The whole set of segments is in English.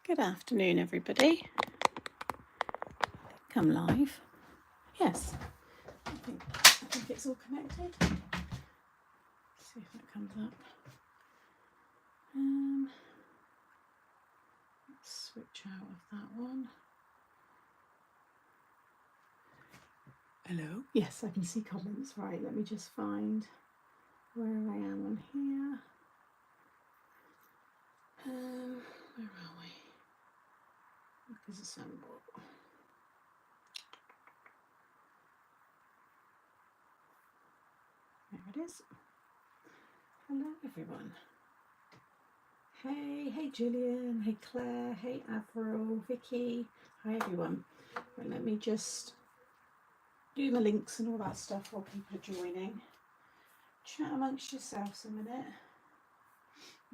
Good afternoon, everybody. Come live. Yes, I think it's all connected. Let's see if that comes up. Let's switch out of that one. Hello. Yes, I can see comments. Right, let me just find where I am on here. Where are we? Look as assemble. There it is. Hello, everyone. Hey Gillian, hey Claire, hey Avril, Vicky, hi everyone. Right, let me just do the links and all that stuff while people are joining. Chat amongst yourselves a minute.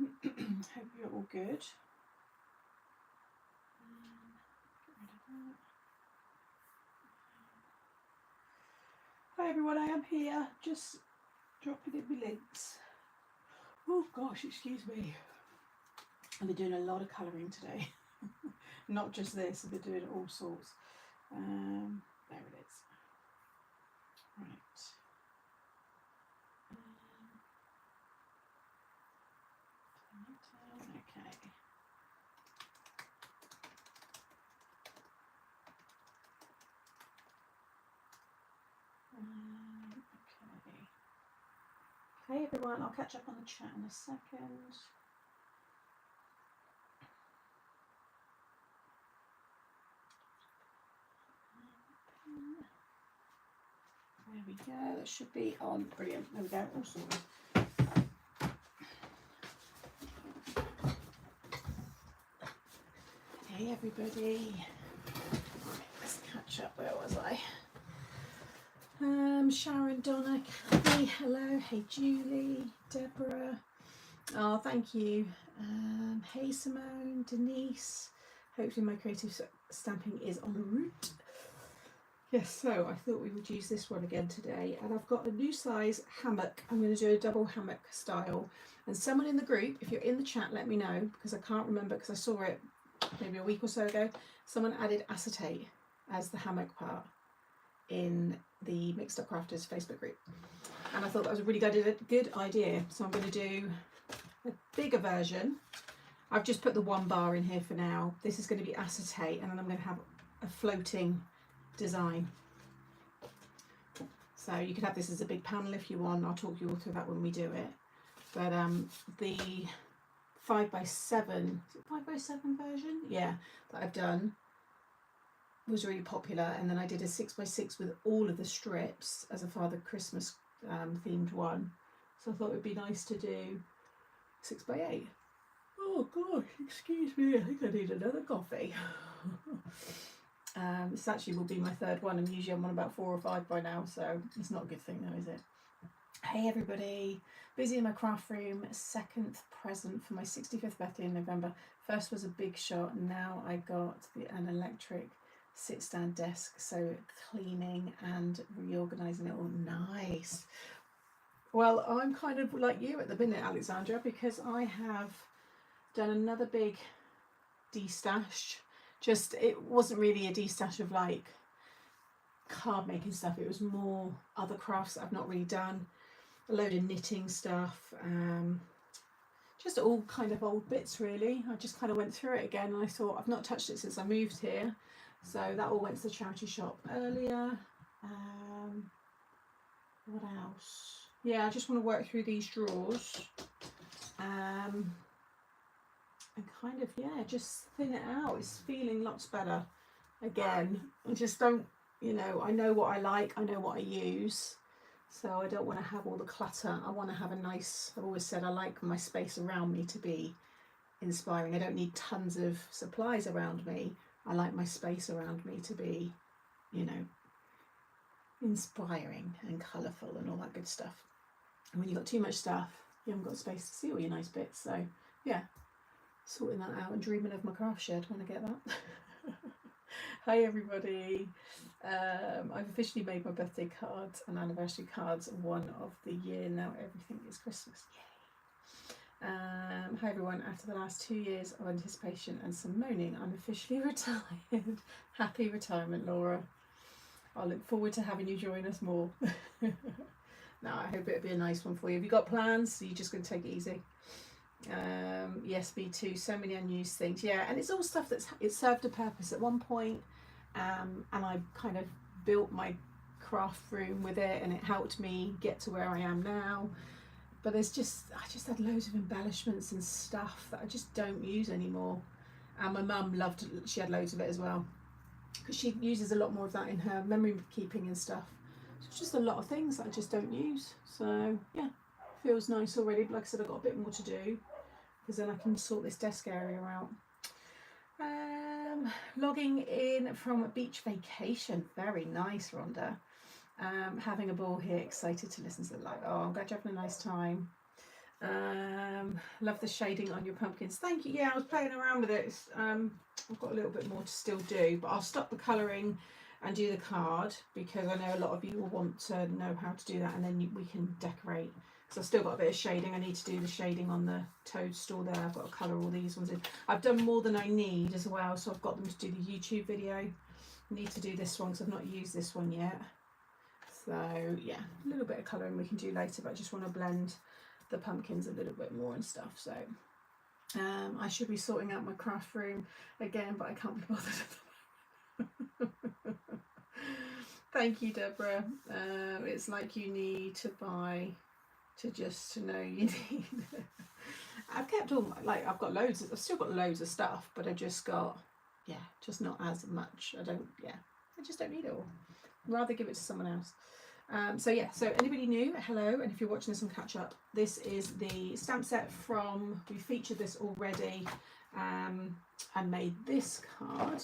Hope you're all good. Get rid of that. Hi everyone, I am here, just dropping in my links. Oh gosh, excuse me. I've been doing a lot of colouring today. Not just this, I've been doing all sorts. There it is. Right. Okay. Okay. Hey everyone, I'll catch up on the chat in a second. There we go, that should be on. Brilliant, there we go, all sorted. Hey everybody. Right, let's catch up, where was I? Sharon, Donna, Kathy, hello. Hey Julie, Deborah. Oh, thank you. Hey Simone, Denise. Hopefully my creative stamping is en route. Yes, so I thought we would use this one again today, and I've got a new size hammock. I'm going to do a double hammock style, and someone in the group, if you're in the chat, let me know, because I can't remember, because I saw it maybe a week or so ago. Someone added acetate as the hammock part in the Mixed Up Crafters Facebook group, and I thought that was a really good idea. So I'm going to do a bigger version. I've just put the one bar in here for now. This is going to be acetate, and then I'm going to have a floating design. So you could have this as a big panel if you want. I'll talk you all through that when we do it. But the 5x7, is it 5x7 version? Yeah, that I've done was really popular, and then I did a 6x6 with all of the strips as a Father Christmas themed one. So I thought it would be nice to do 6x8. Oh gosh, excuse me, I think I need another coffee. This actually will be my third one, and usually I'm on about 4 or 5 by now, so it's not a good thing though, is it? Hey everybody, busy in my craft room, second present for my 65th birthday in November. First was a big shot, now I got an electric sit-stand desk, so cleaning and reorganising it all. Nice. Well, I'm kind of like you at the minute, Alexandra, because I have done another big destash. Just, it wasn't really a destash of like card making stuff, it was more other crafts that I've not really done. A load of knitting stuff, just all kind of old bits really. I just kind of went through it again, and I thought I've not touched it since I moved here, so that all went to the charity shop earlier. What else? Yeah, I just want to work through these drawers, and kind of, yeah, just thin it out. It's feeling lots better again. I just don't, you know, I know what I like, I know what I use, so I don't want to have all the clutter. I want to have a nice, I've always said I like my space around me to be inspiring. I don't need tons of supplies around me. I like my space around me to be, you know, inspiring and colourful and all that good stuff. And when you've got too much stuff, you haven't got space to see all your nice bits. So yeah, sorting that out and dreaming of my craft shed when I get that. Hi everybody. I've officially made my birthday cards and anniversary cards one of the year. Now everything is Christmas. Hi everyone, after the last 2 years of anticipation and some moaning, I'm officially retired. Happy retirement, Laura. I look forward to having you join us more. No, I hope it'll be a nice one for you. Have you got plans? Are you just going to take it easy? Yes, me too. So many unused things. Yeah, and it's all stuff it served a purpose at one point, and I kind of built my craft room with it, and it helped me get to where I am now. But I just had loads of embellishments and stuff that I just don't use anymore. And my mum she had loads of it as well, because she uses a lot more of that in her memory keeping and stuff. So it's just a lot of things that I just don't use. So yeah, feels nice already. But like I said, I've got a bit more to do, because then I can sort this desk area out. Logging in from a beach vacation. Very nice, Rhonda. Having a ball here, excited to listen to the live. Oh, I'm glad you're having a nice time. Love the shading on your pumpkins. Thank you. Yeah, I was playing around with it. I've got a little bit more to still do, but I'll stop the colouring and do the card, because I know a lot of you will want to know how to do that, and then we can decorate. So I've still got a bit of shading. I need to do the shading on the toadstool there. I've got to colour all these ones in. I've done more than I need as well, so I've got them to do the YouTube video. I need to do this one because I've not used this one yet. So yeah, a little bit of colouring we can do later, but I just want to blend the pumpkins a little bit more and stuff. So I should be sorting out my craft room again, but I can't be bothered. Thank you, Deborah. It's like you need to buy to know you need. I've kept all I've got loads. I've still got loads of stuff, but I just got just not as much. I just don't need it all. I'd rather give it to someone else. So anybody new, hello, and if you're watching this on catch up, this is the stamp set we featured this already, and made this card,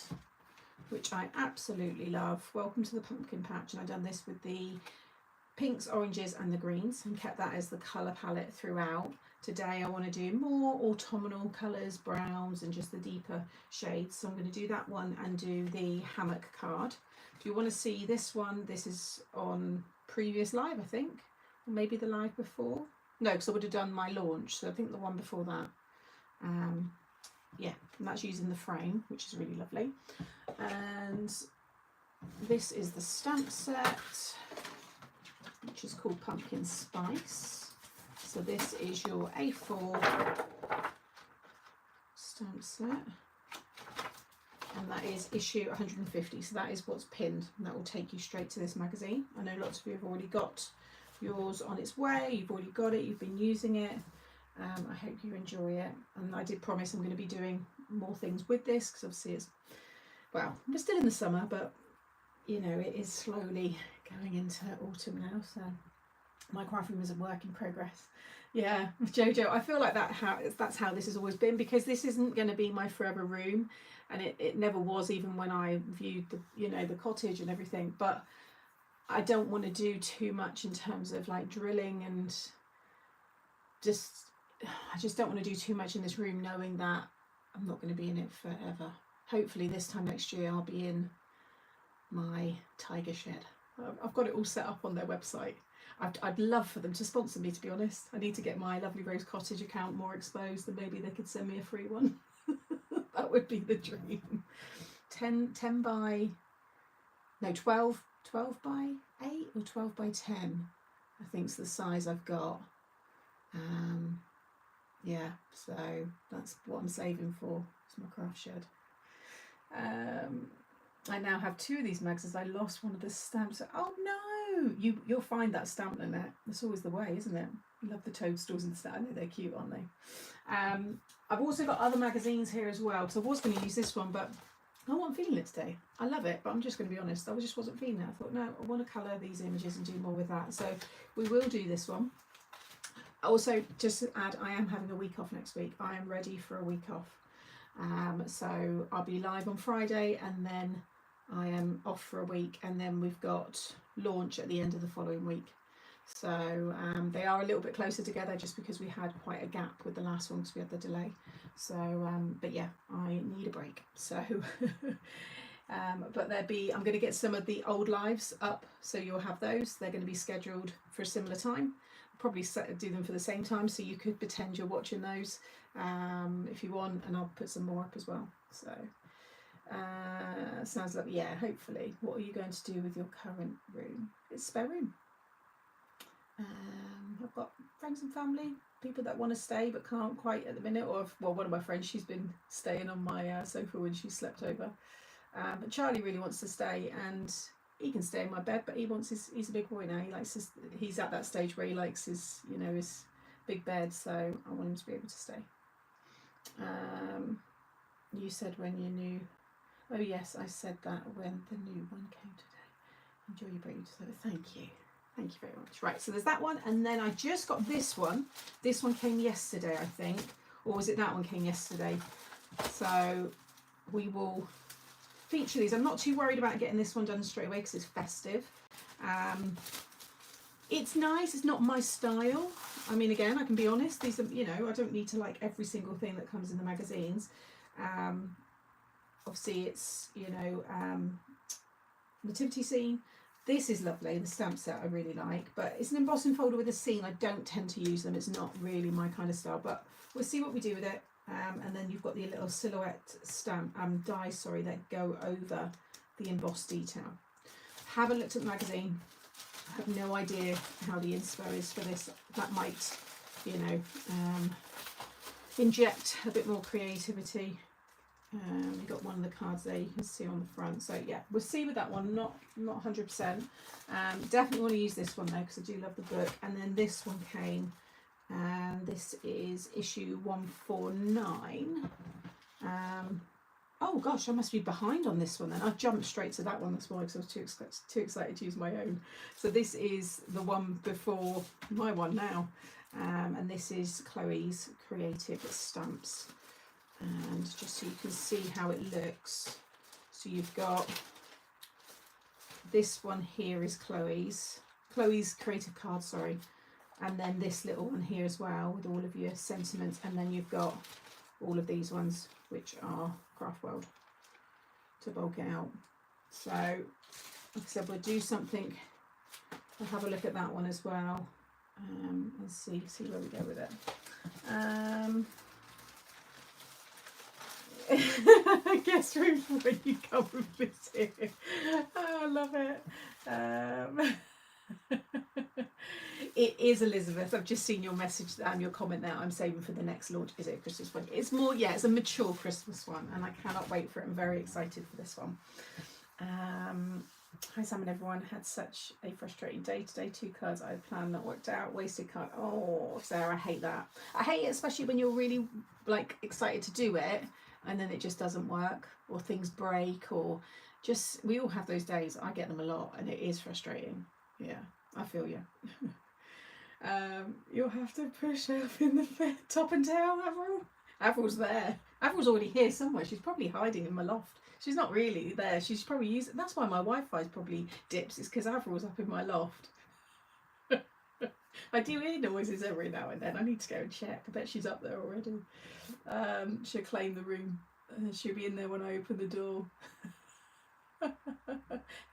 which I absolutely love. Welcome to the pumpkin patch, and I've done this with the pinks, oranges and the greens, and kept that as the colour palette throughout. Today I want to do more autumnal colours, browns and just the deeper shades, so I'm going to do that one and do the Hammock card. If you want to see this one, this is on previous live, I think, or maybe the live before. No, because I would have done my launch, so I think the one before that. Yeah, and that's using the frame, which is really lovely. And this is the stamp set, which is called Pumpkin Spice. So this is your A4 stamp set, and that is issue 150. So that is what's pinned, and that will take you straight to this magazine. I know lots of you have already got yours on its way. You've already got it, you've been using it. I hope you enjoy it, and I did promise I'm going to be doing more things with this, because obviously we're still in the summer, but you know, it is slowly going into autumn now, so my craft room is a work in progress. Yeah, Jojo, I feel like that's how this has always been, because this isn't going to be my forever room, and it never was, even when I viewed the cottage and everything. But I don't want to do too much in terms of like drilling, and I just don't want to do too much in this room, knowing that I'm not going to be in it forever. Hopefully this time next year I'll be in my tiger shed. I've got it all set up on their website. I'd love for them to sponsor me, to be honest. I need to get my Lovely Rose Cottage account more exposed, and maybe they could send me a free one. That would be the dream. 12 by 8 or 12 by 10, I think is the size I've got. Yeah, so that's what I'm saving for. It's my craft shed. I now have 2 of these mags, as I lost one of the stamps. Oh no! You'll find that stamp, Lynette. That's always the way, isn't it? I love the toadstools and stuff. I know they're cute, aren't they? I've also got other magazines here as well, because I was going to use this one, but I wasn't feeling it today. I love it, but I'm just going to be honest, I just wasn't feeling it. I thought, no, I want to colour these images and do more with that. So we will do this one. Also, just to add, I am having a week off next week. I am ready for a week off. So I'll be live on Friday, and then I am off for a week, and then we've got launch at the end of the following week. So they are a little bit closer together, just because we had quite a gap with the last one because we had the delay. So but yeah, I need a break. So but I'm going to get some of the old lives up, so you'll have those. They're going to be scheduled for a similar time. probably do them for the same time, so you could pretend you're watching those if you want, and I'll put some more up as well. So sounds like, yeah, hopefully. What are you going to do with your current room? It's spare room. I've got friends and family, people that want to stay but can't quite at the minute, or well, one of my friends, she's been staying on my sofa when she slept over, but Charlie really wants to stay, and he can stay in my bed, but he's a big boy now. He's at that stage where he likes his big bed, so I want him to be able to stay. You said when you knew. Oh yes, I said that when the new one came today. Enjoy your break. So thank you very much. Right, so there's that one, and then I just got this one. This one came yesterday, I think, or was it that one came yesterday? So we will feature these. I'm not too worried about getting this one done straight away because it's festive. It's nice. It's not my style. I mean, again, I can be honest. These are, I don't need to like every single thing that comes in the magazines. Obviously, it's nativity scene. This is lovely. The stamp set I really like, but it's an embossing folder with a scene. I don't tend to use them. It's not really my kind of style, but we'll see what we do with it. And then you've got the little silhouette stamp dies, that go over the embossed detail. Haven't looked at the magazine. I have no idea how the inspo is for this. That might, inject a bit more creativity. We've got one of the cards there you can see on the front. So yeah, we'll see with that one. Not 100%. Definitely want to use this one though because I do love the book. And then this one came. And this is issue 149. Oh gosh, I must be behind on this one then. I've jumped straight to that one this morning because I was too excited to use my own. So this is the one before my one now. And this is Chloe's Creative Stamps. And just so you can see how it looks. So you've got this one here is Chloe's creative card, sorry. And then this little one here as well with all of your sentiments, and then you've got all of these ones which are Craft World to bulk it out. So like I said, we'll do something, we'll have a look at that one as well, and see where we go with it. I guess room for when you come and visit. Oh, I love it. It is Elizabeth. I've just seen your message and your comment there. I'm saving for the next launch. Is it a Christmas one? It's more, yeah, it's a mature Christmas one, and I cannot wait for it. I'm very excited for this one. Hi Sam and everyone. Had such a frustrating day today. 2 cards I had planned not worked out. Wasted card. Oh, Sarah, I hate that. I hate it, especially when you're really like excited to do it, and then it just doesn't work, or things break, or just, we all have those days. I get them a lot, and it is frustrating. Yeah, I feel you. You'll have to push up in the bed, top and tail, Avril. Avril's there. Avril's already here somewhere. She's probably hiding in my loft. She's not really there. She's probably using. That's why my Wi-Fi's probably dips. It's because Avril's up in my loft. I do hear noises every now and then. I need to go and check. I bet she's up there already. She'll claim the room. She'll be in there when I open the door.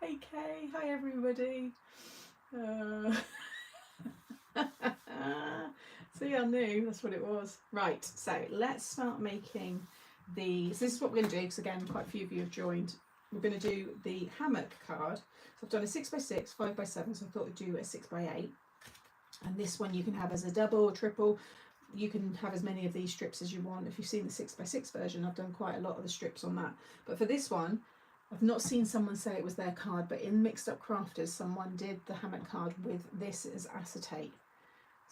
Hey Kay, hi everybody. So yeah, I knew that's what it was. Right, so let's start making these. This is what we're going to do, because again, quite a few of you have joined. We're going to do the Hammock card. So I've done a 6x6, 5x7, so I thought I'd do a 6x8. And this one you can have as a double or triple. You can have as many of these strips as you want. If you've seen the 6x6 version, I've done quite a lot of the strips on that. But for this one, I've not seen someone say it was their card, but in Mixed Up Crafters, someone did the Hammock card with this as acetate.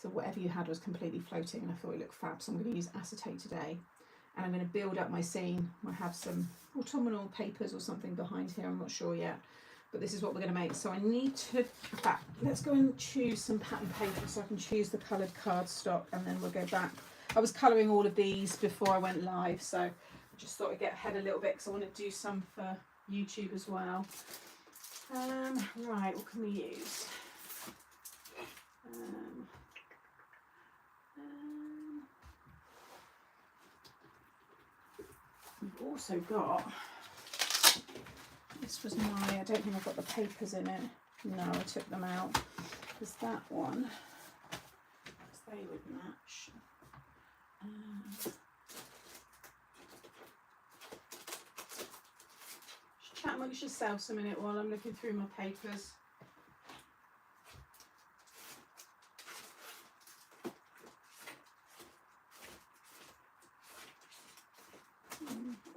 So whatever you had was completely floating, and I thought it looked fab, so I'm going to use acetate today. And I'm going to build up my scene. I have some autumnal papers or something behind here, I'm not sure yet. But this is what we're going to make. So I need to, in fact, let's go and choose some pattern paper so I can choose the coloured cardstock, and then we'll go back. I was colouring all of these before I went live, so I just thought I'd get ahead a little bit because I want to do some for YouTube as well. Right, what can we use? We've also got, this was my, I don't think I've got the papers in it. No, I took them out. There's that one. they would match. Just chat amongst yourselves a minute while I'm looking through my papers.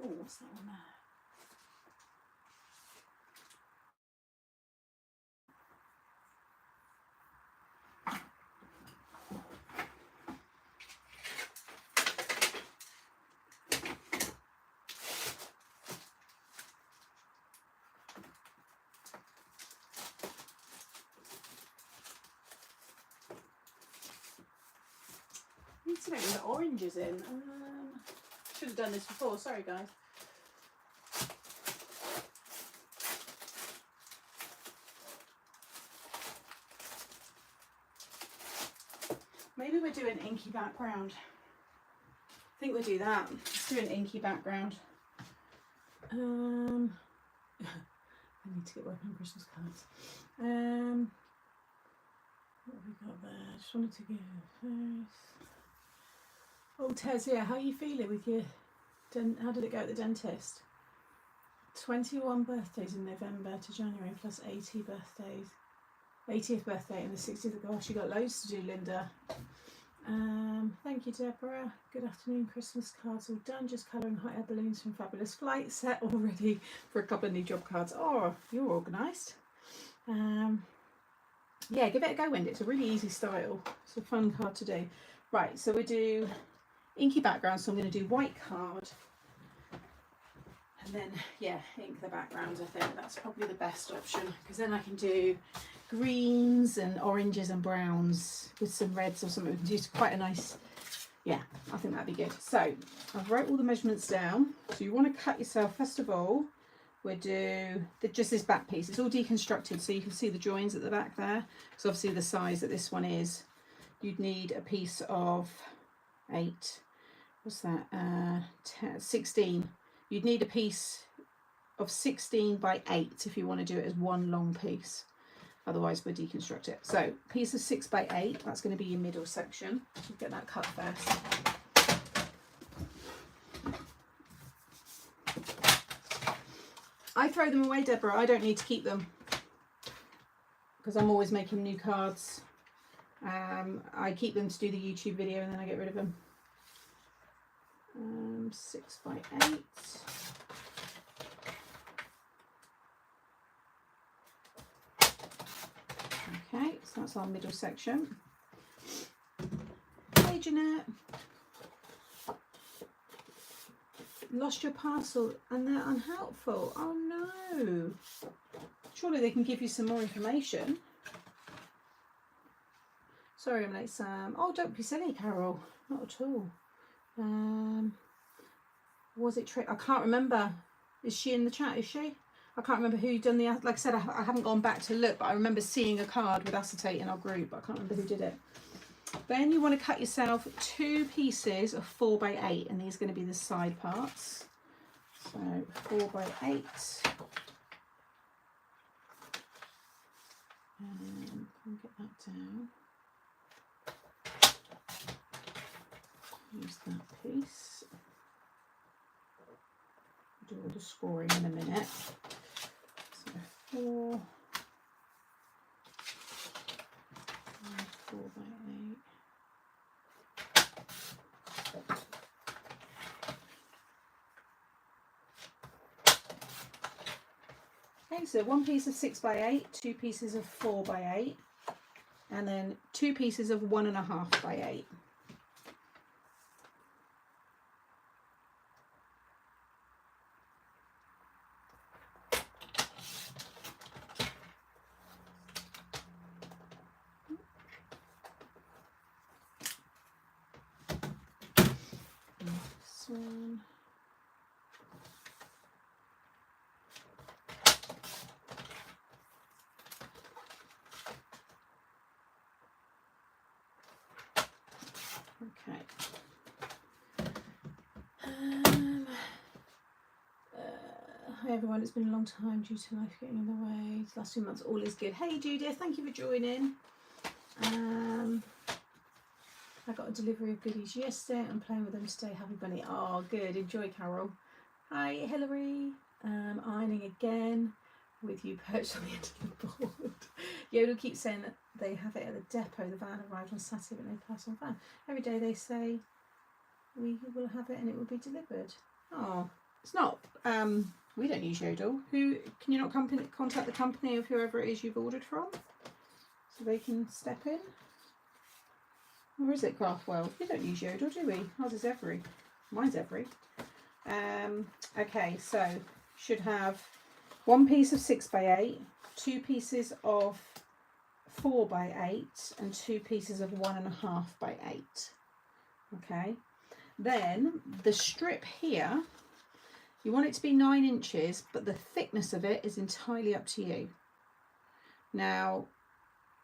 Oh, what's that one there? I need to make the oranges in. Should have done this before, sorry guys. Maybe we're doing inky background. I think we'll do that. Let's do an inky background. I need to get working on Christmas cards. What have we got there? Just wanted to give first. Oh, Tez, yeah, how are you feeling with your... how did it go at the dentist? 21 birthdays in November to January plus 80 birthdays. 80th birthday and the 60th. Gosh, you got loads to do, Linda. Thank you, Deborah. Good afternoon. Christmas cards all done. Just colouring hot air balloons from Fabulous Flight. Set all ready for a couple of new job cards. Oh, you're organised. Yeah, give it a go, Wendy. It's a really easy style. It's a fun card to do. Right, so we do inky background. So I'm going to do white card. And then, yeah, ink the background. I think that's probably the best option because then I can do greens and oranges and browns with some reds or something. We can do quite a nice, yeah, I think that'd be good. So I've wrote all the measurements down. So you want to cut yourself, first of all, we'll do just this back piece. It's all deconstructed so you can see the joins at the back there. So obviously the size that this one is, you'd need a piece of 8, what's that, 16. You'd need a piece of 16 by 8 if you want to do it as one long piece. Otherwise we'll deconstruct it. So piece of 6 by 8, that's going to be your middle section. We'll get that cut first. I throw them away, Deborah. I don't need to keep them because I'm always making new cards. I keep them to do the YouTube video and then I get rid of them. 6 by 8. Okay, so that's our middle section. Hey Jeanette, lost your parcel and they're unhelpful. Oh no. Surely they can give you some more information. Sorry I'm late, Sam. Oh, don't be silly, Carol. Not at all. Was it I can't remember. Is she in the chat? Is she? I can't remember who done the, like I said, I haven't gone back to look, but I remember seeing a card with acetate in our group. I can't remember who did it. Then you want to cut yourself 2 pieces of 4 by 8, and these are going to be the side parts. So 4 by 8. And get that down. Use that piece. Do all the scoring in a minute. So 4 by 8. Okay, so 1 piece of 6 by 8, 2 pieces of 4 by 8, and then 2 pieces of 1.5 by 8. One. Okay. Hi everyone, it's been a long time due to life getting in the way. The last few months, all is good. Hey Judith, thank you for joining. I got a delivery of goodies yesterday. I'm playing with them today. Happy bunny. Oh, good. Enjoy, Carol. Hi, Hilary. Ironing again with you perched on the end of the board. Yodel keeps saying that they have it at the depot. The van arrived on Saturday, but no personal van. Every day they say we will have it and it will be delivered. Oh, it's not. We don't use Yodel. Who can you not contact the company of whoever it is you've ordered from, so they can step in? Or is it Craftwell? We don't use Yodel, do we? Ours is Every. Mine's Every. Okay, so should have one piece of 6x8, two pieces of 4x8, and two pieces of 1.5x8. Okay, then the strip here, you want it to be 9 inches, but the thickness of it is entirely up to you. Now,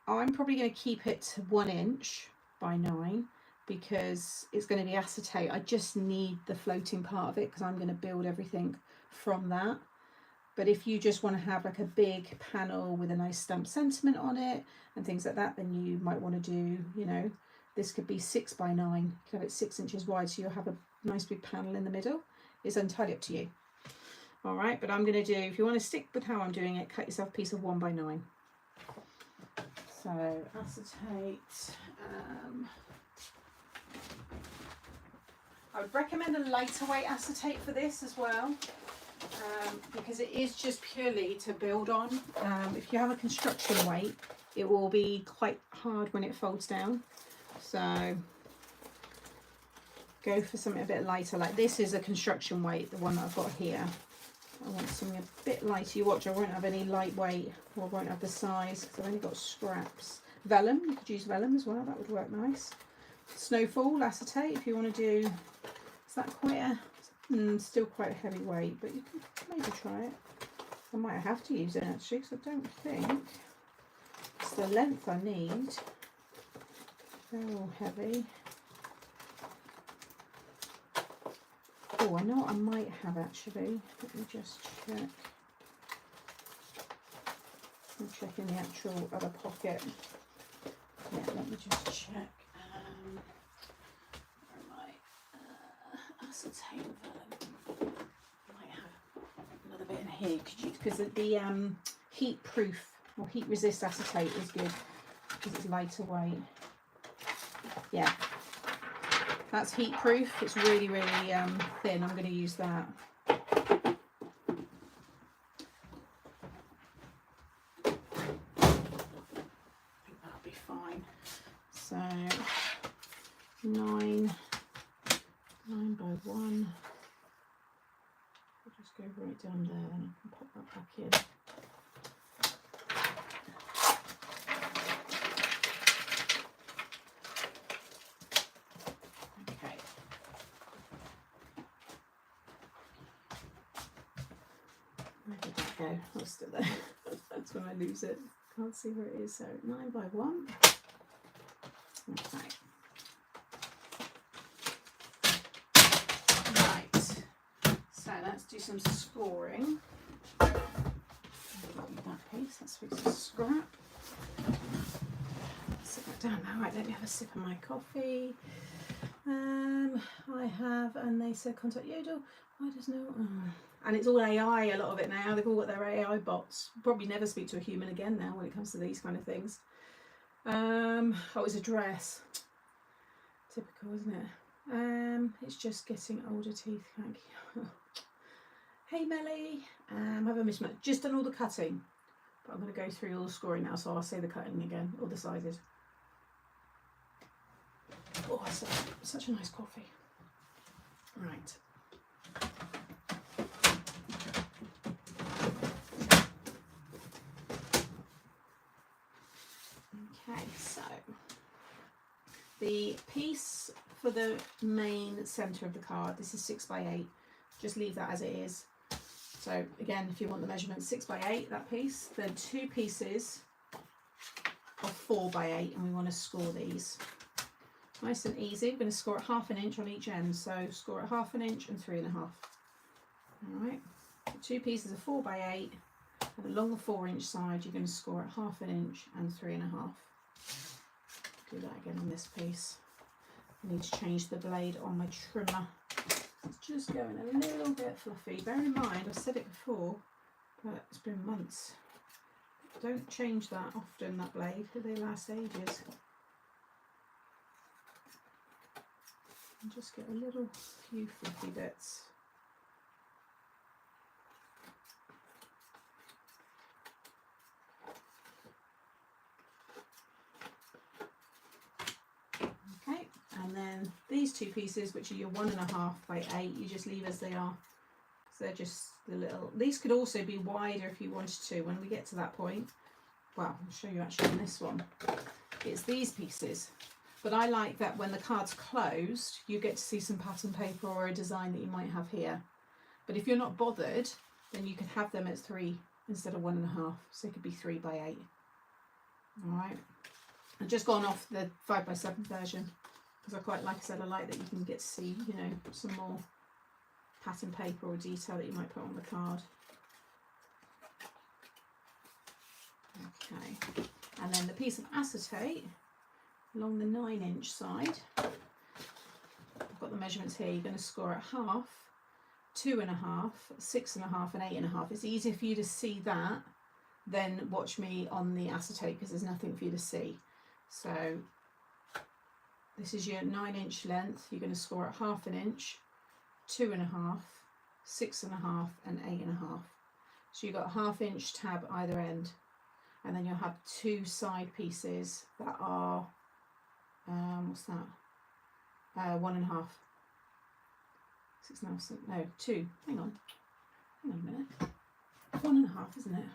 I'm probably going to keep it to 1 inch by 9 because it's going to be acetate. I just need the floating part of it because I'm going to build everything from that. But if you just want to have like a big panel with a nice stamped sentiment on it and things like that, then you might want to do, you know, this could be 6 by 9. You could have it 6 inches wide, so you'll have a nice big panel in the middle. It's entirely up to you. All right, but I'm going to do, if you want to stick with how I'm doing it, cut yourself a piece of 1 by 9. So acetate. I would recommend a lighter weight acetate for this as well, because it is just purely to build on. If you have a construction weight, it will be quite hard when it folds down. So go for something a bit lighter. Like this is a construction weight, the one that I've got here. I want something a bit lighter. You watch, I won't have any lightweight, or I won't have the size because I've only got scraps. Vellum, you could use vellum as well, that would work nice. Snowfall acetate, if you want to do, is that quite a, still quite a heavy weight, but you can maybe try it. I might have to use it actually, because I don't think it's the length I need. They're all heavy. Oh, I know what I might have actually. Let me just check. I'm checking the actual other pocket. Yeah, let me just check. Where am I? Acetate vellum. I might have another bit in here because the heat proof or heat resist acetate is good because it's lighter weight. Yeah. That's heat proof. It's really, really thin. I'm going to use that. I think that'll be fine. So 9 by 1. I'll just go right down there and I can pop that back in. Go. Oh, still there. That's when I lose it. Can't see where it is. So 9 by 1. Okay. Right. So let's do some scoring. That piece. That's a piece of scrap. Sit that down now. Right. Let me have a sip of my coffee. I have, and they said contact Yodel. I just know. And it's all AI, a lot of it now. They've all got their AI bots. Probably never speak to a human again now when it comes to these kind of things. Oh, it's a dress. Typical, isn't it? It's just getting older teeth. Thank you. Hey, Melly. Have I missed much? Just done all the cutting. But I'm going to go through all the scoring now, so I'll say the cutting again, all the sizes. Oh, that's such a nice coffee. Right. Okay, so the piece for the main centre of the card, this is 6 by 8. Just leave that as it is. So again, if you want the measurement 6 by 8, that piece, then 2 pieces of 4 by 8, and we want to score these. Nice and easy. We're going to score at 1/2 inch on each end, so score at 1/2 inch and 3.5. All right, so 2 pieces of 4 by 8, and along the 4-inch side, you're going to score at 1/2 inch and 3.5. Do that again on this piece. I need to change the blade on my trimmer. It's just going a little bit fluffy. Bear in mind, I've said it before, but it's been months. Don't change that often, that blade, they last ages. And just get a little few fluffy bits. Okay, and then these two pieces, which are your 1.5 by 8, you just leave as they are. So they're just the little, these could also be wider if you wanted to when we get to that point. Well, I'll show you actually on this one. It's these pieces. But I like that when the card's closed, you get to see some pattern paper or a design that you might have here. But if you're not bothered, then you could have them at 3 instead of 1.5. So it could be 3 by 8. All right. I've just gone off the 5 by 7 version because I quite like, I said, I like that you can get to see, you know, some more pattern paper or detail that you might put on the card. Okay. And then the piece of acetate along the 9-inch side, I've got the measurements here. You're going to score at 1/2, 2.5, 6.5 and 8.5. It's easier for you to see that than watch me on the acetate because there's nothing for you to see. So this is your 9-inch length. You're going to score at 1/2 inch, 2.5, 6.5 and 8.5. So you've got a 1/2 inch tab either end, and then you'll have 2 side pieces that are what's that? 1.5. 6.5. No, 2. Hang on a minute. 1.5, isn't it?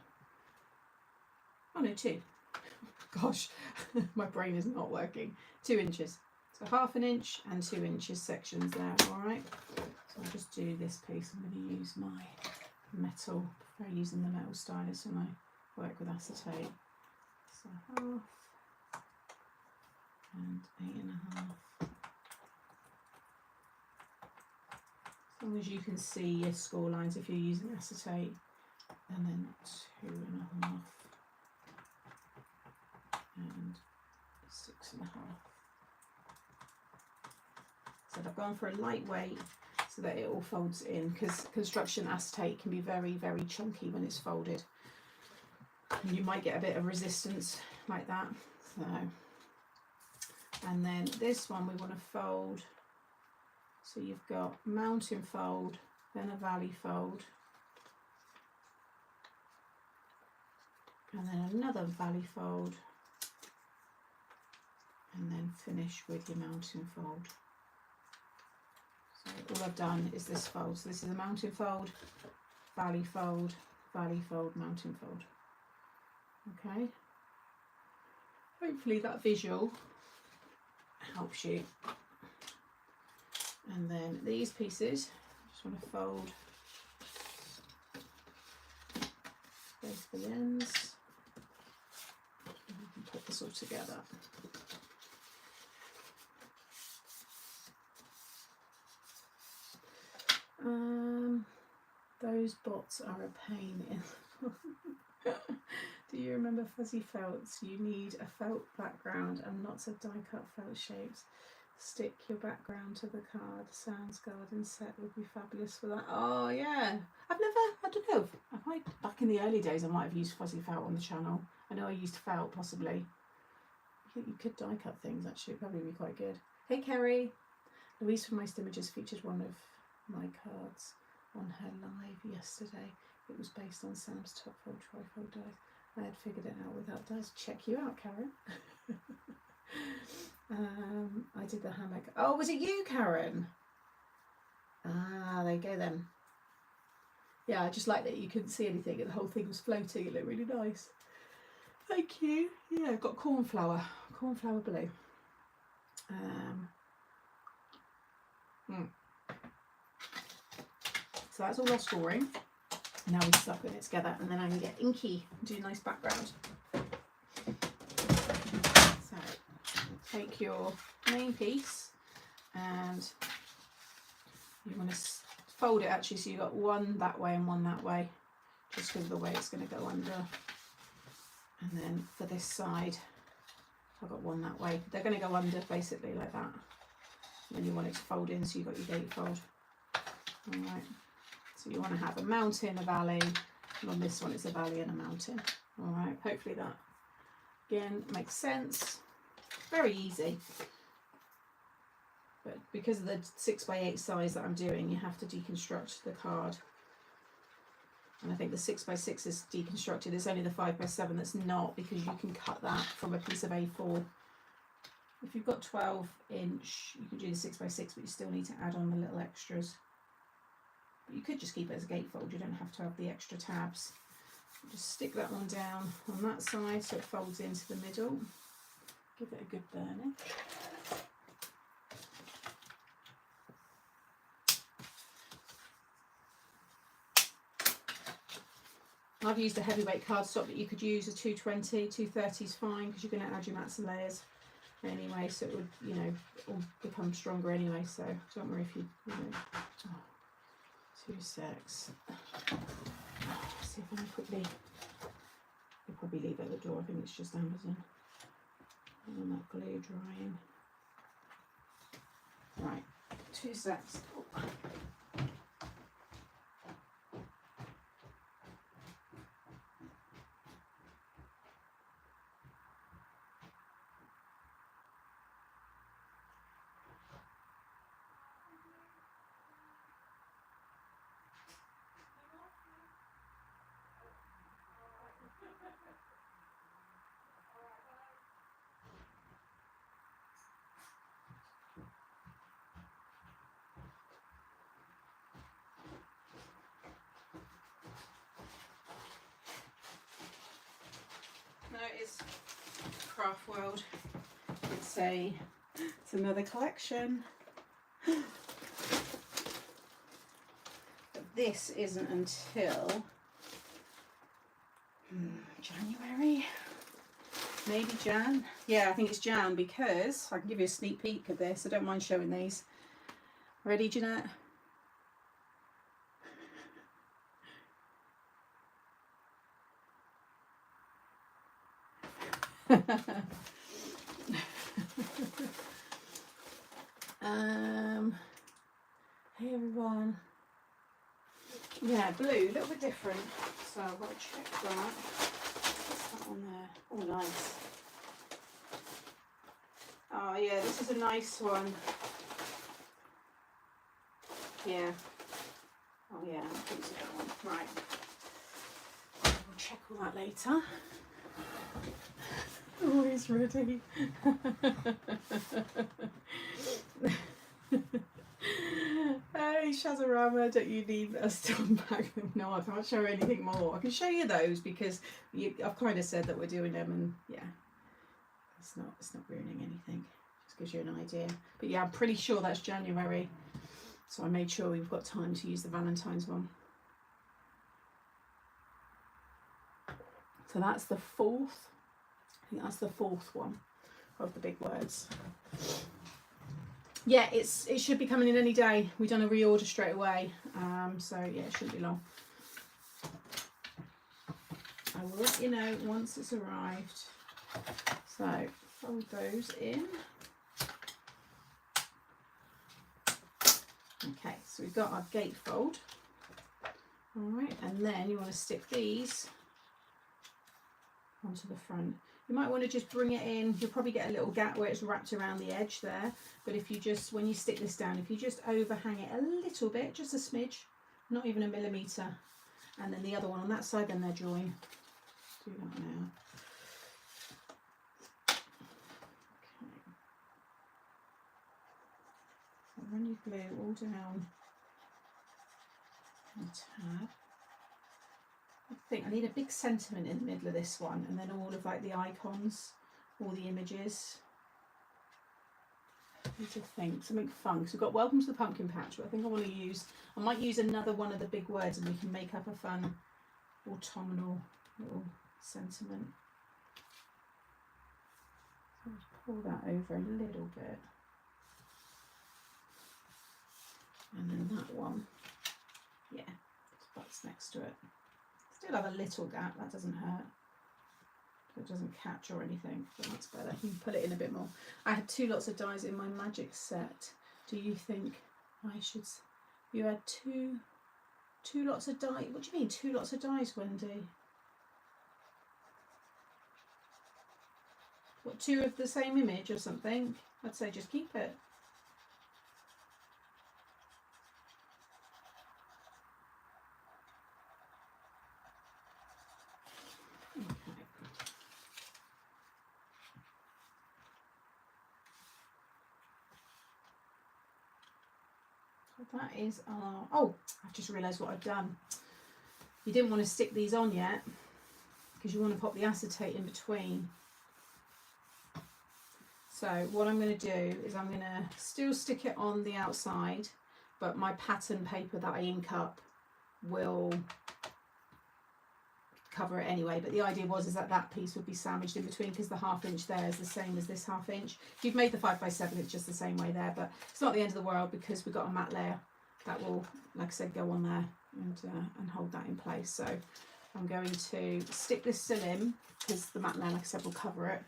Oh no, 2. Gosh, my brain is not working. 2 inches. So 1/2 inch and 2 inches sections there. All right. So I'll just do this piece. I'm going to use my metal. I prefer using the metal stylus when I work with acetate. So 1/2 and 8.5. As long as you can see your score lines if you're using acetate, and then 2.5 and 6.5. So I've gone for a lightweight so that it all folds in, because construction acetate can be very, very chunky when it's folded. And you might get a bit of resistance like that. So, and then this one we want to fold. So you've got mountain fold, then a valley fold, and then another valley fold, and then finish with your mountain fold. So all I've done is this fold. So this is a mountain fold, valley fold, mountain fold. Okay. Hopefully that visual helps you. And then these pieces, I just want to fold both the ends. And we can put this all together. Those bots are a pain in. Do you remember fuzzy felts? You need a felt background and lots of die cut felt shapes. Stick your background to the card. Sounds garden set would be fabulous for that. Oh yeah, I don't know. Back in the early days I might have used fuzzy felt on the channel. I know I used felt possibly. I think you could die cut things actually, it'd probably be quite good. Hey Kerry. Louise from Most Images featured one of my cards on her live yesterday. It was based on Sam's top fold trifold dies. I had figured it out without dice. Check you out, Karen. I did the hammock. Oh, was it you, Karen? Ah, there you go then. Yeah, I just like that you couldn't see anything and the whole thing was floating. It looked really nice. Thank you. Yeah, I've got cornflower blue. So that's all our scoring. Now we start putting it together, and then I can get inky and do a nice background. So take your main piece and you want to fold it actually, so you've got one that way and one that way, just because of the way it's going to go under. And then for this side I've got one that way. They're going to go under basically like that. and you want it to fold in, so you've got your gatefold. Alright, so you want to have a mountain, a valley, and on this one it's a valley and a mountain. Alright, hopefully that again makes sense. Very easy. But because of the 6x8 size that I'm doing, you have to deconstruct the card. And I think the 6x6 is deconstructed. It's only the 5x7 that's not, because you can cut that from a piece of A4. If you've got 12-inch, you can do the 6x6, but you still need to add on the little extras. But you could just keep it as a gatefold. You don't have to have the extra tabs. Just stick that one down on that side so it folds into the middle. Give it a good burning. I've used a heavyweight cardstock, but you could use a 220, 230 is fine, because you're going to add your mats and layers anyway, so it would, you know, all become stronger anyway, so don't worry if you know. Oh, 2 secs. See if I can quickly, you'll probably leave it at the door, I think it's just Amazon. And that glue drying. Right, 2 secs. Oh. It's Craft World. It's another collection. But this isn't until January. Maybe Jan. Yeah, I think it's Jan, because I can give you a sneak peek of this. I don't mind showing these. Ready, Jeanette? Hey everyone. Yeah, blue, a little bit different. So I've got to check that. What's that on there? Oh, nice. Oh yeah, this is a nice one. Yeah. Oh yeah, I think it's that one. Right. We'll check all that later. Always ready. Hey Shazarama, don't you need us to unpack them? No, I can't show anything more. I can show you those because I've kind of said that we're doing them, and yeah, it's not ruining anything. Just gives you an idea. But yeah, I'm pretty sure that's January, so I made sure we've got time to use the Valentine's one. So that's the fourth. I think that's the fourth one of the big words. Yeah, it should be coming in any day. We've done a reorder straight away, so yeah, it shouldn't be long. I will let you know once it's arrived. So fold those in. Okay, so we've got our gatefold. All right, and then you want to stick these onto the front. You might want to just bring it in. You'll probably get a little gap where it's wrapped around the edge there. But if you just, when you stick this down, if you just overhang it a little bit, just a smidge, not even a millimetre, and then the other one on that side, then they're joined. Do that now. Okay. So run your glue all down the tab. I think I need a big sentiment in the middle of this one, and then all of like the icons, all the images. I need to think something fun. So we've got Welcome to the Pumpkin Patch, but I think I might use another one of the big words, and we can make up a fun autumnal little sentiment. So just pull that over a little bit, and then that one, yeah, spots next to it. Still have a little gap, that doesn't hurt. It doesn't catch or anything, but that's better. You can put it in a bit more. I had 2 lots of dies in my magic set. do you think I should? You had two lots of dye. What do you mean 2 lots of dyes, Wendy? What, 2 of the same image or something? I'd say just keep it. That is our, oh, I've just realised what I've done. You didn't want to stick these on yet because you want to pop the acetate in between. So what I'm going to do is I'm going to still stick it on the outside, but my pattern paper that I ink up will cover it anyway. But the idea was that that piece would be sandwiched in between, because the 1/2 inch there is the same as this 1/2 inch. If you've made the 5x7, it's just the same way there, but it's not the end of the world because we've got a matte layer that will, like I said, go on there and hold that in place. So I'm going to stick this still in because the matte layer, like I said, will cover it.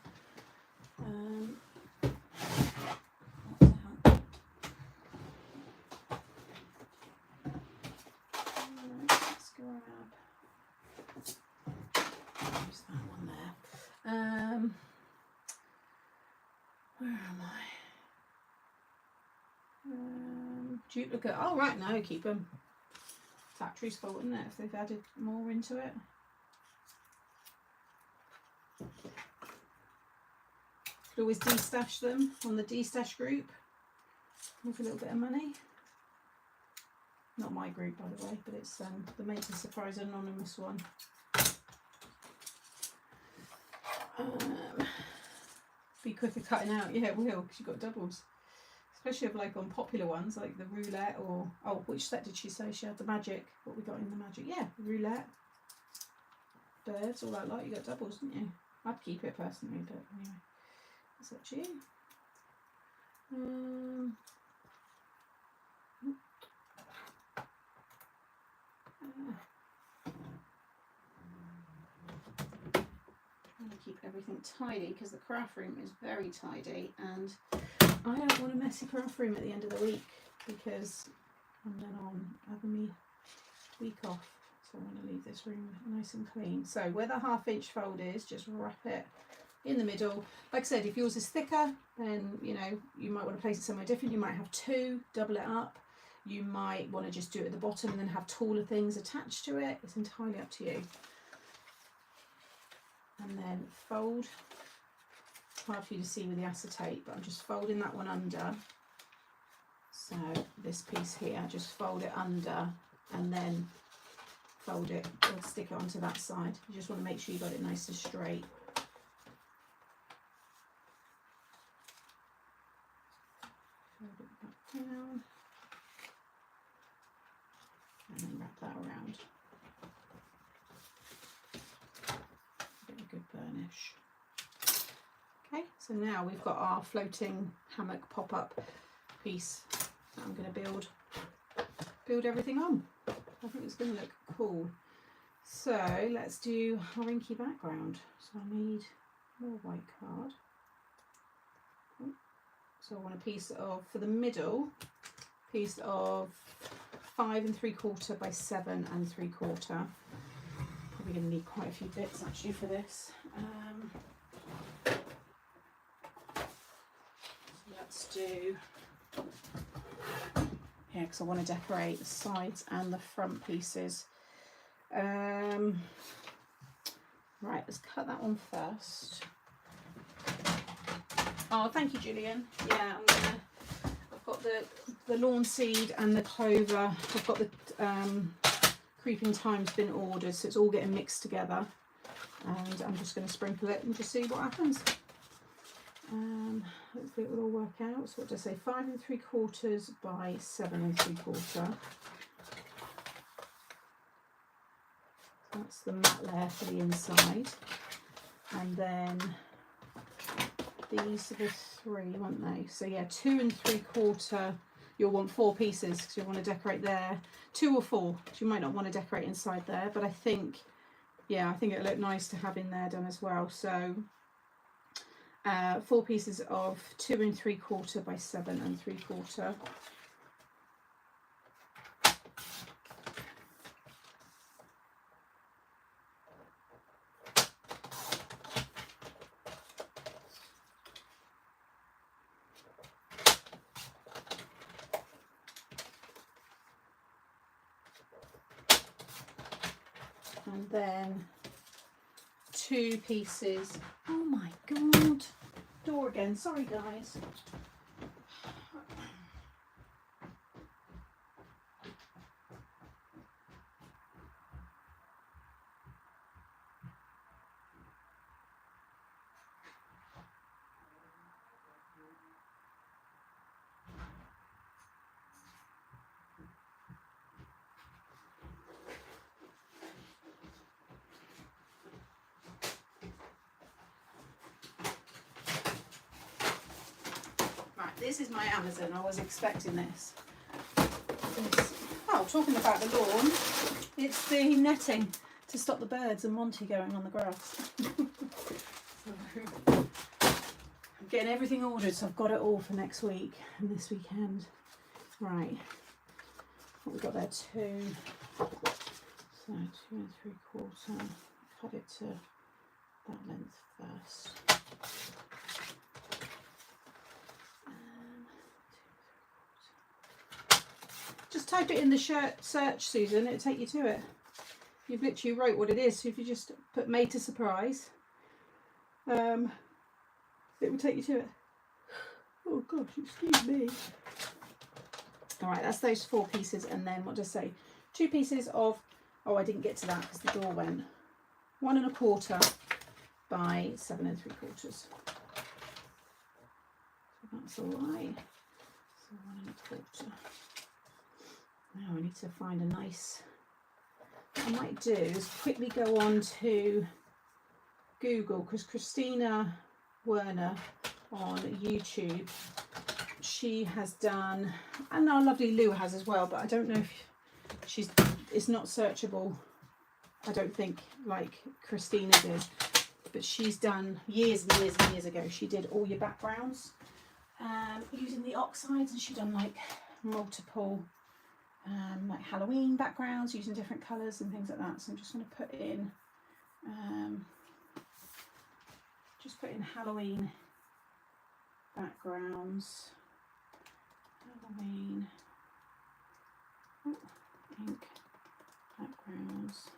Let's grab there's that one there. Where am I? Duplicate. Oh right, no, keep them. Factory's fault, isn't it, if they've added more into it? Could always de-stash them on the de-stash group with a little bit of money. Not my group, by the way, but it's the Maker Surprise Anonymous one. Be quicker cutting out. Yeah, it will, because you've got doubles. Especially of like on popular ones like the roulette, or oh, which set did she say she had? The magic. What we got in the magic? Yeah, roulette, birds, all that lot. You got doubles, didn't you? I'd keep it personally, but anyway, it's up to you. Trying to keep everything tidy because the craft room is very tidy, and I don't want a messy craft room at the end of the week because I'm then on having me week off, so I want to leave this room nice and clean. So where the 1/2 inch fold is, just wrap it in the middle. Like I said, if yours is thicker, then you know you might want to place it somewhere different. You might have 2, double it up. You might want to just do it at the bottom and then have taller things attached to it. It's entirely up to you. And then fold. It's hard for you to see with the acetate, but I'm just folding that one under. So this piece here, just fold it under and then fold it or stick it onto that side. You just want to make sure you got it nice and straight. Fold it back down and then wrap that around. Get a good burnish. Okay, so now we've got our floating hammock pop-up piece that I'm going to build everything on. I think it's going to look cool. So let's do our inky background. So I need more white card. So I want a piece of, for the middle, piece of 5 3/4 by 7 3/4. Probably going to need quite a few bits actually for this. Let's do, yeah, because I want to decorate the sides and the front pieces. Right, let's cut that one first. Oh, thank you, Julian. Yeah, I've got the lawn seed and the clover. I've got the creeping thyme's been ordered, so it's all getting mixed together. And I'm just going to sprinkle it and just see what happens. Hopefully it will all work out. So what did I say? 5 3/4 by 7 3/4. That's the matte layer for the inside. And then these are the 3, weren't they? So yeah, 2 3/4. You'll want 4 pieces because you'll want to decorate there. 2 or 4, because you might not want to decorate inside there. But I think, yeah, I think it'll look nice to have in there done as well. So 4 pieces of 2 3/4 by 7 3/4. And then 2 pieces. Oh my god, door again, sorry guys. This is my Amazon. I was expecting this. Oh, talking about the lawn, it's the netting to stop the birds and Monty going on the grass. So, I'm getting everything ordered, so I've got it all for next week and this weekend. Right, what we got there? 2. So 2 3/4. Cut it to that length first. Just type it in the search, Susan, it'll take you to it. You've literally wrote what it is, so if you just put made to surprise, it will take you to it. Oh gosh, excuse me. Alright, that's those 4 pieces, and then what does it say? 2 pieces of, oh I didn't get to that because the door went. 1 1/4 by 7 3/4. So that's alright. So 1 1/4. Now I need to find a nice, what I might do is quickly go on to Google, because Christina Werner on YouTube, she has done, and our lovely Lou has as well, but I don't know if it's not searchable, I don't think, like Christina's is, but she's done years and years and years ago, she did all your backgrounds using the oxides, and she done like multiple like Halloween backgrounds using different colours and things like that. So I'm just going to put in Halloween backgrounds, Halloween ink backgrounds,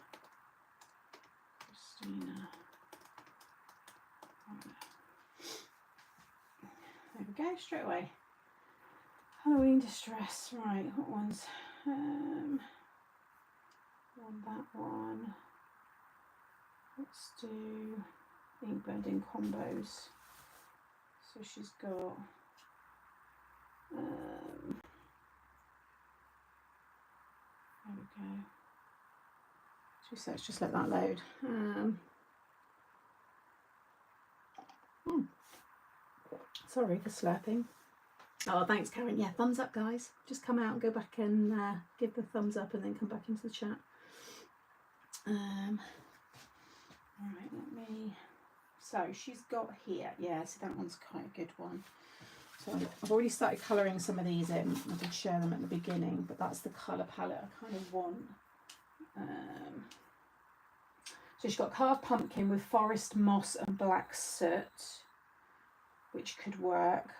Christina. There we go, straight away. Halloween distress, right, what ones? That one. Let's do ink blending combos. So she's got there we go. So let's just let that load. Sorry for slurping. Oh, thanks, Karen. Yeah, thumbs up, guys. Just come out and go back and give the thumbs up and then come back into the chat. All right, let me... So she's got here... Yeah, so that one's quite a good one. So I've already started colouring some of these in. I did share them at the beginning, but that's the colour palette I kind of want. So she's got carved pumpkin with forest moss and black soot, which could work.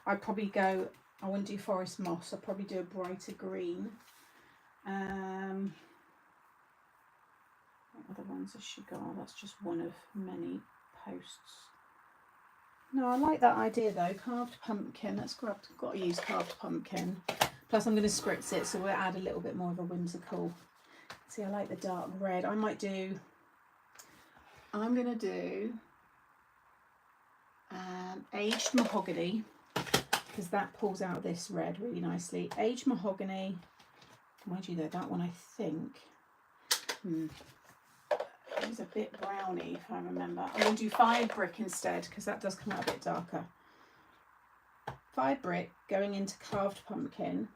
I'd probably go, I wouldn't do forest moss, I'd probably do a brighter green. What other ones has she got? That's just one of many posts. No, I like that idea though, carved pumpkin. Let's got to use carved pumpkin. Plus I'm going to spritz it, so we'll add a little bit more of a whimsical. See, I like the dark red. I'm going to do aged mahogany, because that pulls out this red really nicely. Aged mahogany, mind you though, that one I think it was a bit browny if I remember. I'm going to do fired brick instead, because that does come out a bit darker. Fired brick, going into carved pumpkin,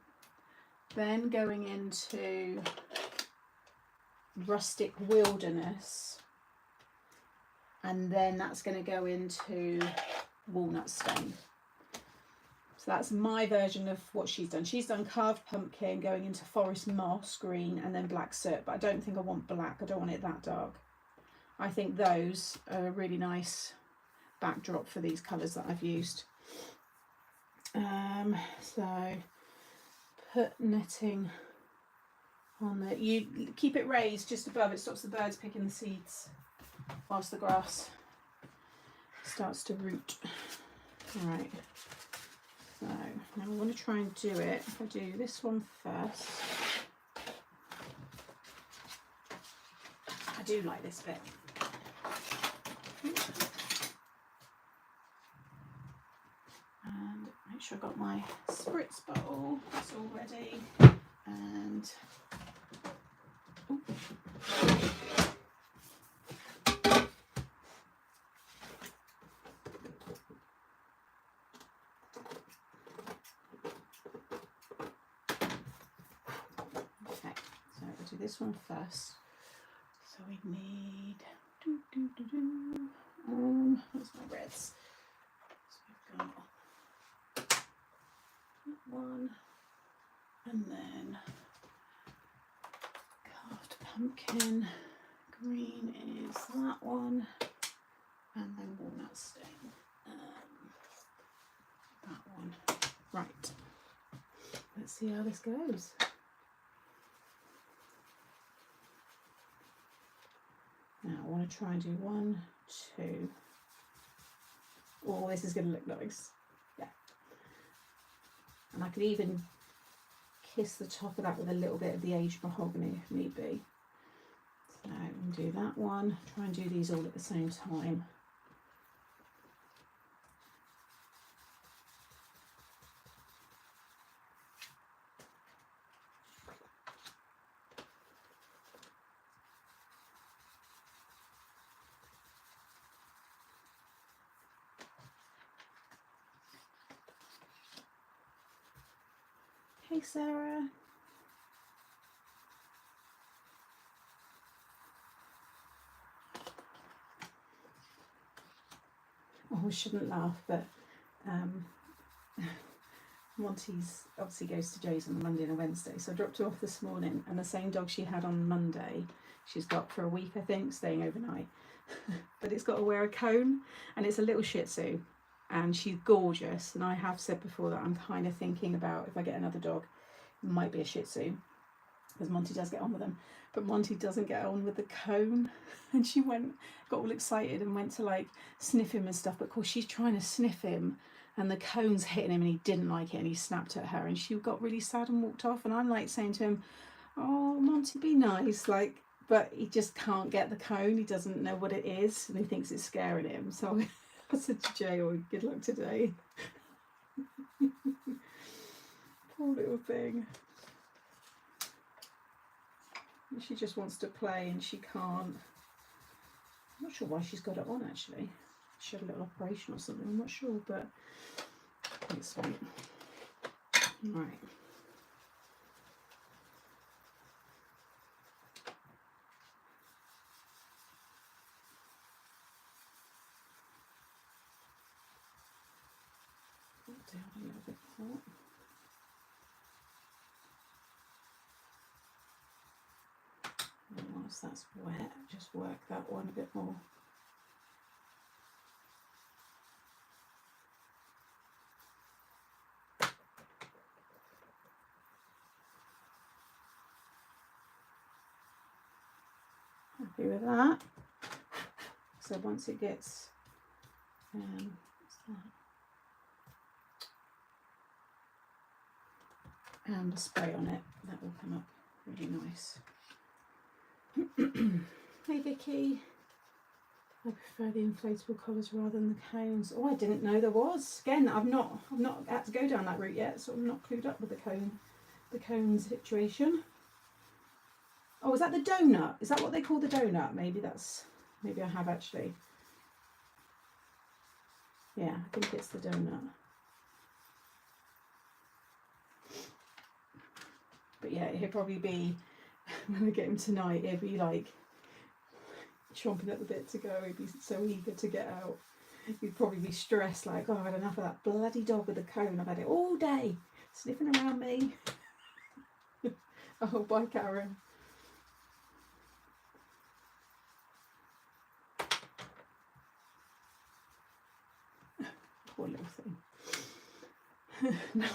then going into rustic wilderness, and then that's going to go into walnut stain. So that's my version of what she's done. She's done carved pumpkin going into forest moss green and then black soot, but I don't think I want black. I don't want it that dark. I think those are a really nice backdrop for these colours that I've used. So put netting on there. You keep it raised just above, it stops the birds picking the seeds whilst the grass starts to root. All right, so now I want to try and do it. If I do this one first, I do like this bit. And make sure I've got my Spritz bottle, that's all ready. And okay, so we'll do this one first. So we need where's my reds? So we've got that one, and then carved pumpkin green is that one, and then walnut stain, that one. Right, let's see how this goes. Now I want to try and do 1, 2. Oh, this is going to look nice. Yeah. And I could even kiss the top of that with a little bit of the aged mahogany if need be. So I'm going to do that one. Try and do these all at the same time. Hey Sarah. Oh, we shouldn't laugh, but Monty's obviously goes to Joe's on a Monday and a Wednesday, so I dropped her off this morning, and the same dog she had on Monday, she's got for a week, I think, staying overnight. But it's got to wear a cone, and it's a little Shih Tzu, and she's gorgeous. And I have said before that I'm kind of thinking about, if I get another dog, it might be a Shih Tzu, because Monty does get on with them, but Monty doesn't get on with the cone. And she got all excited and went to like sniff him and stuff, but of course she's trying to sniff him and the cone's hitting him and he didn't like it and he snapped at her and she got really sad and walked off. And I'm like saying to him, oh Monty, be nice, like, but he just can't get the cone. He doesn't know what it is and he thinks it's scaring him. So I said to Jay, oh, good luck today. Poor little thing. She just wants to play and she can't. I'm not sure why she's got it on actually. She had a little operation or something, I'm not sure, but it's sweet. Right. Put it down a little bit more. And once that's wet, just work that one a bit more. Happy with that. So once it gets what's that? And the spray on it, that will come up really nice. Hey Vicky, I prefer the inflatable colours rather than the cones. Oh, I didn't know there was. Again, I've not had to go down that route yet, so I'm not clued up with the cone situation. Oh, is that the donut? Is that what they call the donut? Maybe I have actually. Yeah, I think it's the donut. But yeah, he'll probably be, when we get him tonight, he'll be like chomping at the bit to go. He'd be so eager to get out. You'd probably be stressed, like, oh, I've had enough of that bloody dog with the cone. I've had it all day, sniffing around me. Oh, bye, Karen. Poor little thing. No,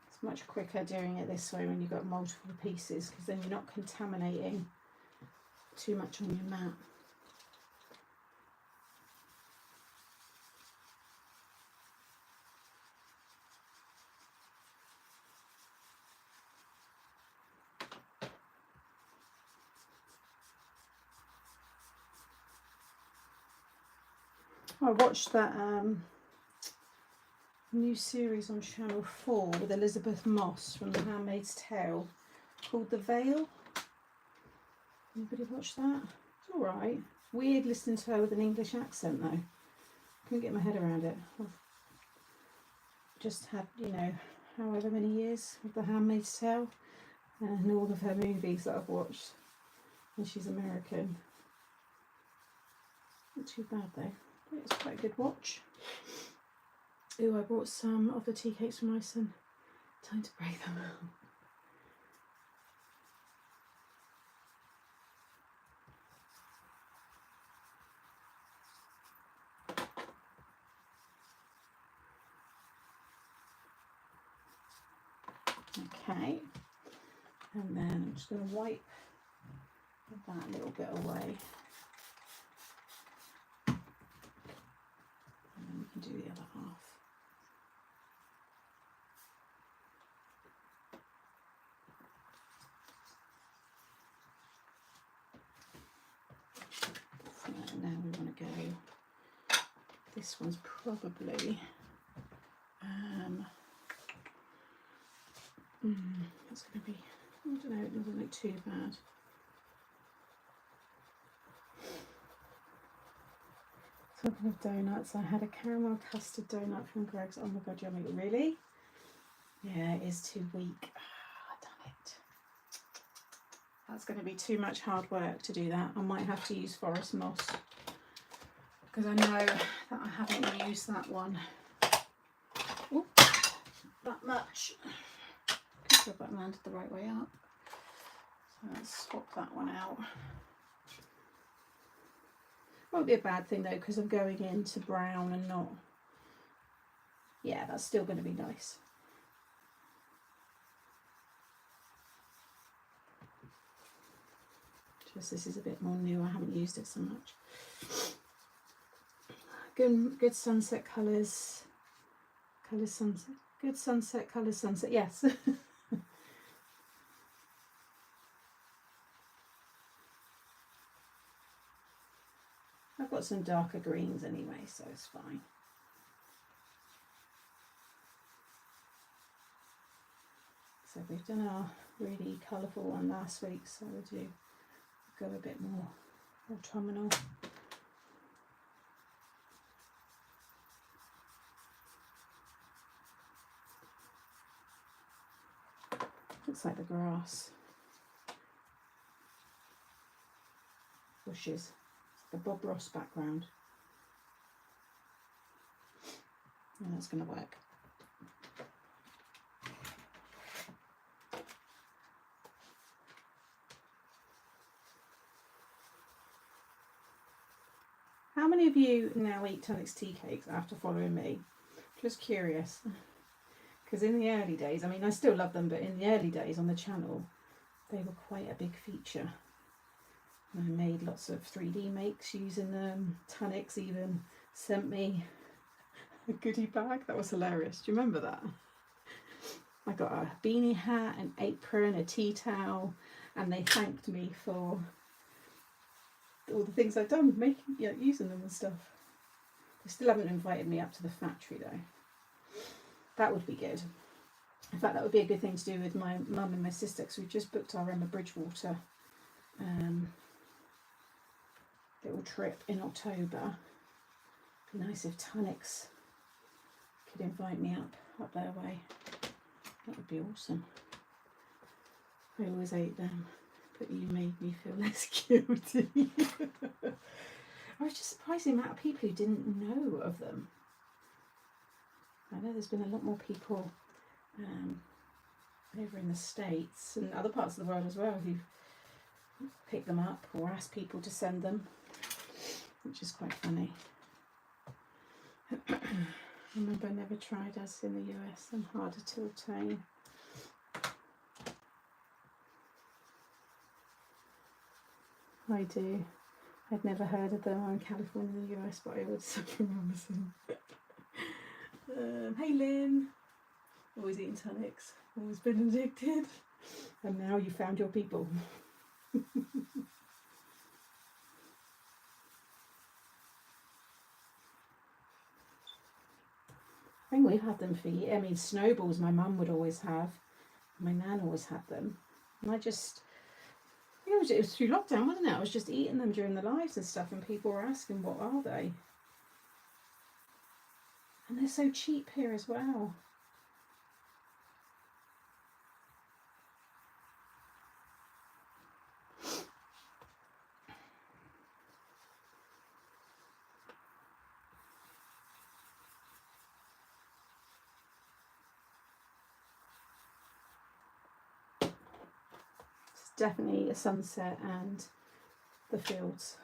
it's much quicker doing it this way when you've got multiple pieces, because then you're not contaminating too much on your mat. I watched that new series on Channel 4 with Elizabeth Moss from The Handmaid's Tale called The Veil. Anybody watch that? It's alright. Weird listening to her with an English accent though. Couldn't get my head around it. I've just had, you know, however many years of The Handmaid's Tale and all of her movies that I've watched. And she's American. Not too bad though. It's quite a good watch. Ooh, I brought some of the tea cakes from Iceland. Time to break them out. Okay, and then I'm just going to wipe that little bit away. And then we can do the other half. Now we want to go, this one's probably, it's going to be, I don't know, it doesn't look too bad. Talking of donuts, I had a caramel custard donut from Greg's. Oh my god, yummy. Really? Yeah, it is too weak. Ah, damn it. That's going to be too much hard work to do that. I might have to use forest moss, because I know that I haven't used that one that much. Good job that landed the right way up. So let's swap that one out. Won't be a bad thing though, because I'm going into brown and not, yeah, that's still going to be nice. Just this is a bit more new, I haven't used it so much. Good sunset colours, sunset, good sunset colours, sunset, yes. I've got some darker greens anyway, so it's fine. So we've done our really colourful one last week, so we'll go a bit more autumnal. Looks like the grass. Bushes. The Bob Ross background. And that's going to work. How many of you now eat Tunnock's tea cakes after following me? Just curious. Because in the early days, I mean, I still love them, but in the early days on the channel, they were quite a big feature. I made lots of 3D makes using them. Tunnock's even sent me a goodie bag. That was hilarious. Do you remember that? I got a beanie hat, an apron, a tea towel, and they thanked me for all the things I've done, making, using them and stuff. They still haven't invited me up to the factory though. That would be good. In fact, that would be a good thing to do with my mum and my sister, because we've just booked our Emma Bridgewater little trip in October. It'd be nice if Tanix could invite me up their way. That would be awesome. I always ate them, but you made me feel less guilty. I was just surprised the amount of people who didn't know of them. I know there's been a lot more people over in the States and other parts of the world as well who've picked them up or asked people to send them, which is quite funny. Remember, I never tried us in the US and harder to obtain. I do. I'd never heard of them. I'm in California in the US, but I ordered some from Amazon. Hey Lynn, always eating tonics, always been addicted, and now you found your people. I think we've had them for years. I mean, snowballs my mum would always have, my nan always had them, and I just, it was through lockdown, wasn't it? I was just eating them during the lives and stuff, and people were asking, what are they? And they're so cheap here as well. It's definitely a sunset and the fields.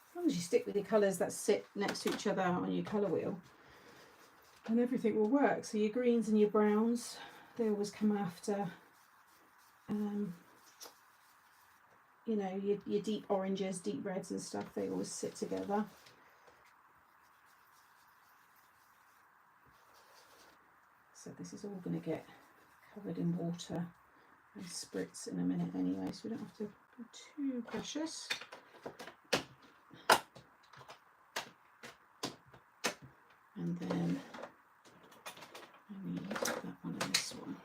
As long as you stick with your colours that sit next to each other on your colour wheel, and everything will work. So your greens and your browns, they always come after, you know, your deep oranges, deep reds and stuff, they always sit together. So this is all going to get covered in water and spritz in a minute anyway, so we don't have to be too precious. And then I need that one and this one.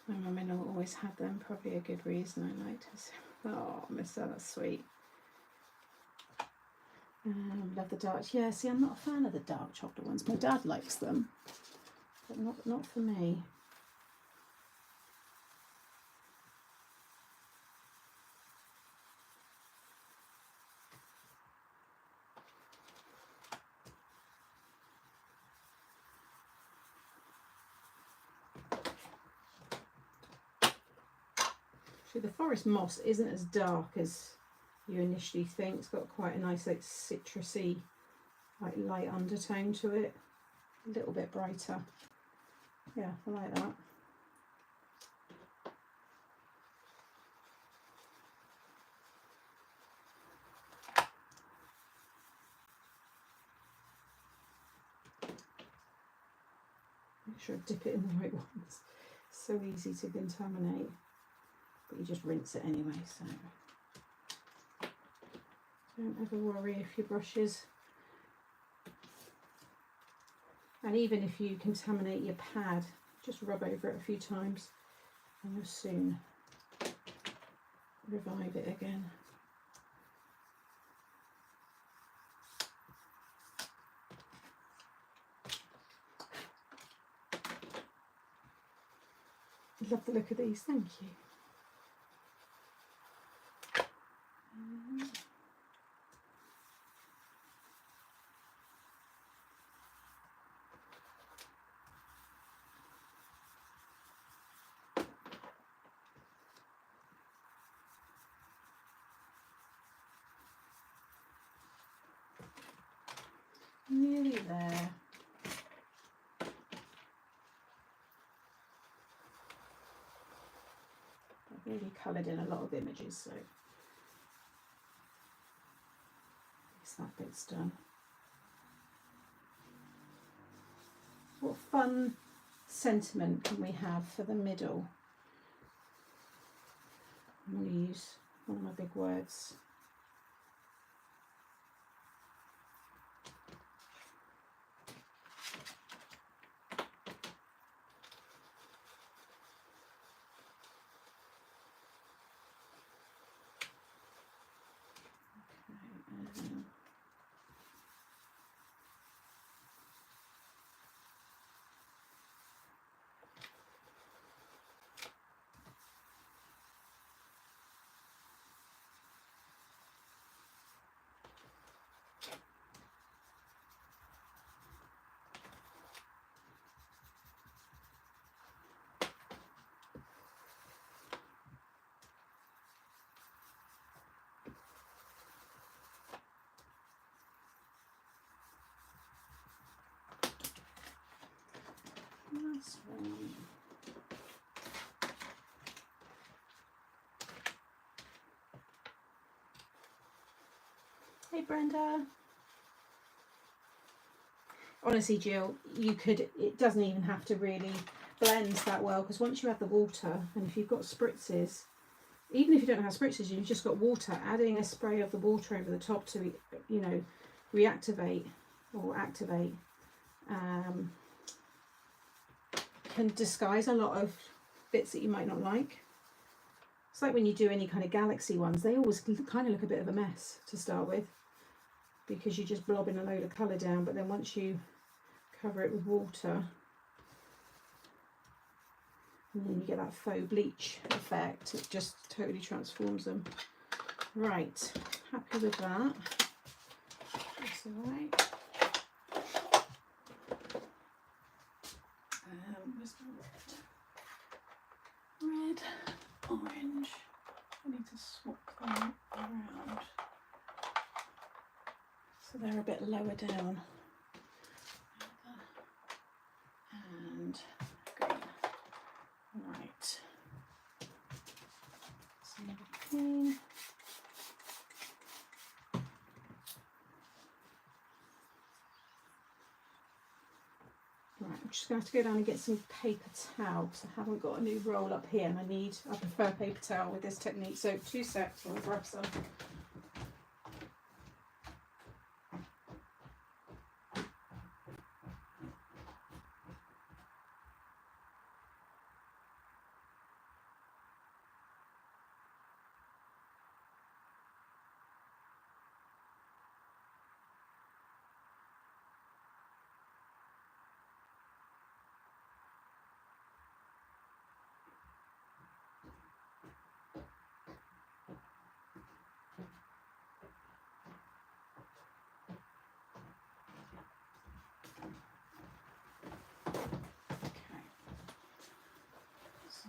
My mum and I always had them, probably a good reason I liked us. Oh, miss her, that's sweet. Love the dark. Yeah, see, I'm not a fan of the dark chocolate ones. My dad likes them, but not for me. See, the forest moss isn't as dark as you initially think. It's got quite a nice, like, citrusy, like, light undertone to it. A little bit brighter. Yeah, I like that. Make sure I dip it in the right ones. So easy to contaminate. But you just rinse it anyway, so don't ever worry if your brushes, and even if you contaminate your pad, just rub over it a few times and you'll soon revive it again. Love the look of these, thank you. Nearly there. I've really coloured in a lot of images, so at least that bit's done. What fun sentiment can we have for the middle? I'm going to use one of my big words. Last one. Hey Brenda. Honestly, Jill, you could, it doesn't even have to really blend that well, because once you add the water, and if you've got spritzes, even if you don't have spritzes, you've just got water, adding a spray of the water over the top to, you know, reactivate or activate, can disguise a lot of bits that you might not like. It's like when you do any kind of galaxy ones, they always kind of look a bit of a mess to start with, because you're just blobbing a load of colour down, but then once you cover it with water, and then you get that faux bleach effect, it just totally transforms them. Right, happy with that. That's all right. Where's my red? Red, orange. I need to swap them around so they're a bit lower down. And green. Right. Some of the green. Right, I'm just going to have to go down and get some paper towel, because I haven't got a new roll up here, and I prefer paper towel with this technique. So 2 secs, I'll grab some.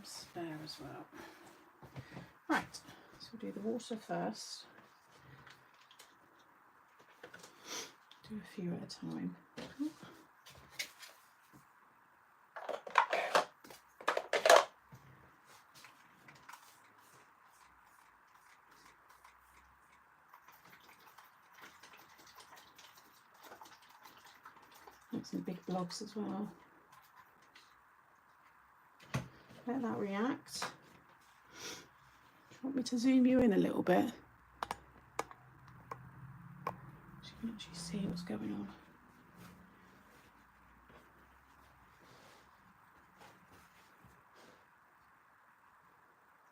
Spare as well. Right, so we'll do the water first. Do a few at a time. Make some big blobs as well. Let that react. Do you want me to zoom you in a little bit? So you can actually see what's going on.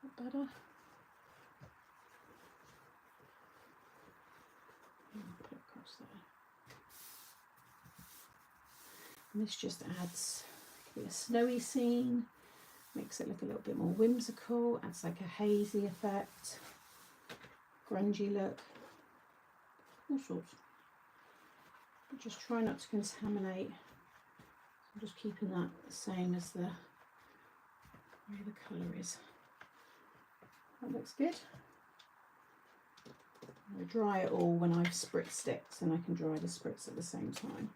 Is that better? Put it across there. And this just adds, it could be a snowy scene. Makes it look a little bit more whimsical, adds like a hazy effect, grungy look, all sorts. But just try not to contaminate. I'm just keeping that the same as the way the colour is. That looks good. I'm going to dry it all when I've spritzed it, so then I can dry the spritz at the same time.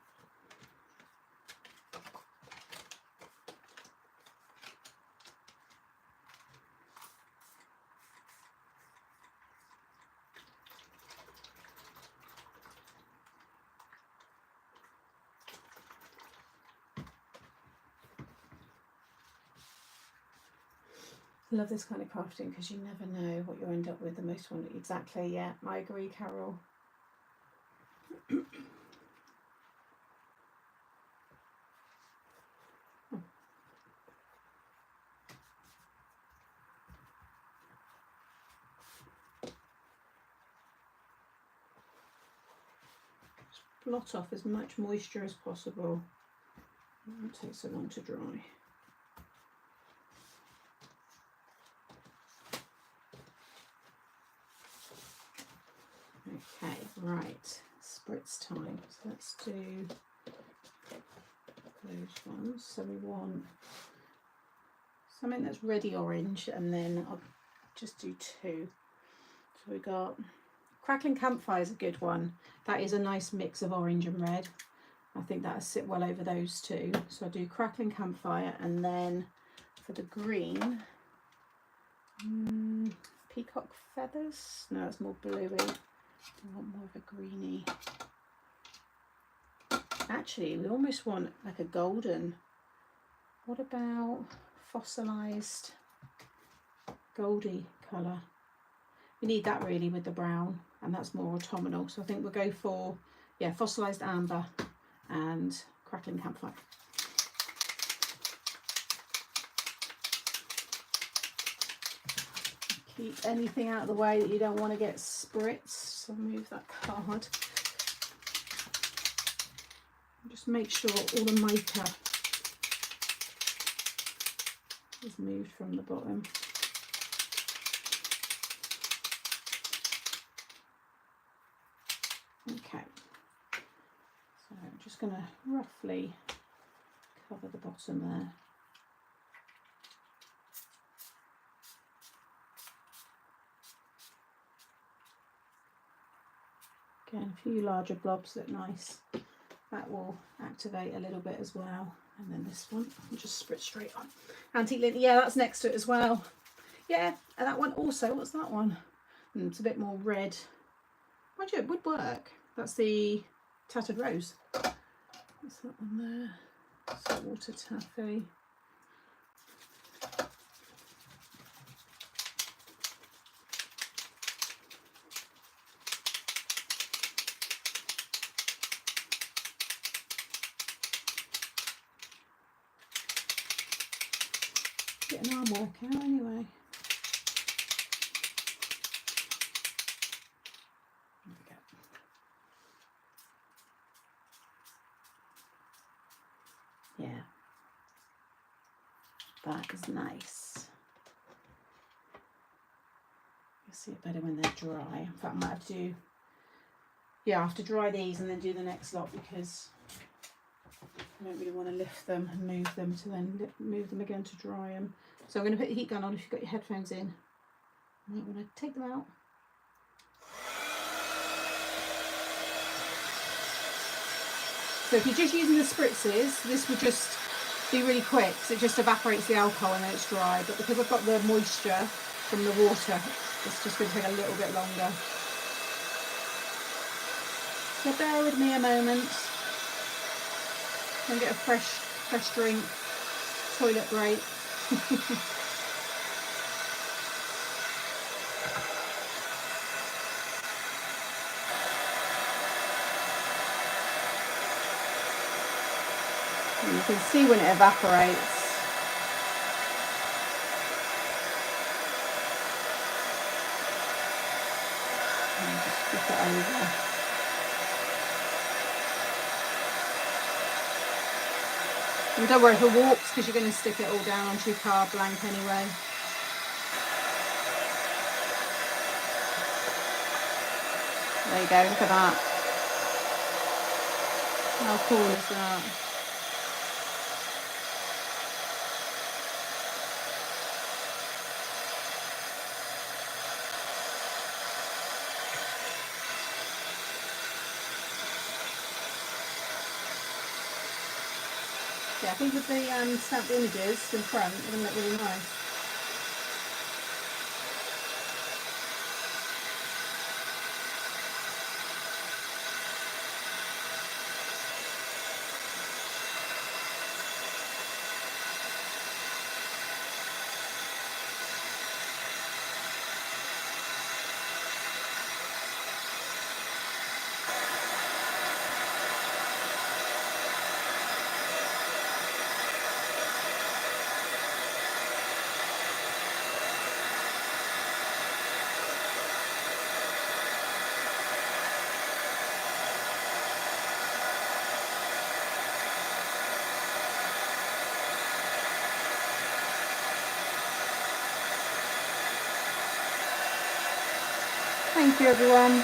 I love this kind of crafting because you never know what you'll end up with. The most one, exactly. Yeah, I agree, Carol. Blot off as much moisture as possible. It won't take so long to dry. Okay, right, spritz time. So let's do those ones. So we want something that's ready orange, and then I'll just do two. So we got Crackling Campfire is a good one. That is a nice mix of orange and red. I think that'll sit well over those two. So I'll do Crackling Campfire, and then for the green, Peacock Feathers. No, it's more bluey. I want more of a greeny. Actually, we almost want like a golden. What about fossilized goldy colour? We need that really with the brown, and that's more autumnal. So I think we'll go for, yeah, fossilized amber and Crackling Campfire. Keep anything out of the way that you don't want to get spritzed. So move that card. Just make sure all the mica is moved from the bottom. Okay, so I'm just going to roughly cover the bottom there. Again, a few larger blobs look nice. That will activate a little bit as well. And then this one, I'll just spritz straight on. Antique lint, yeah, that's next to it as well. Yeah, and that one also, what's that one? It's a bit more red. Mind you, it would work. That's the Tattered Rose. What's that one there? Saltwater Taffy. Get an arm work out anyway. There we go. Yeah, that is nice. You'll see it better when they're dry. In fact, I might have to do, yeah, I have to dry these and then do the next lot, because I don't really want to lift them and move them to then move them again to dry them. So I'm going to put the heat gun on if you've got your headphones in. And I'm going to take them out. So if you're just using the spritzes, this will just be really quick, because it just evaporates the alcohol and then it's dry. But because I've got the moisture from the water, it's just going to take a little bit longer. So bear with me a moment. And get a fresh drink, toilet break. And you can see when it evaporates. And just flip it over. And don't worry if it warps, because you're going to stick it all down onto your card blank anyway. There you go, look at that. How cool is that? Yeah, I think with the stamped images in front, they're going to look really nice. Thank you, everyone.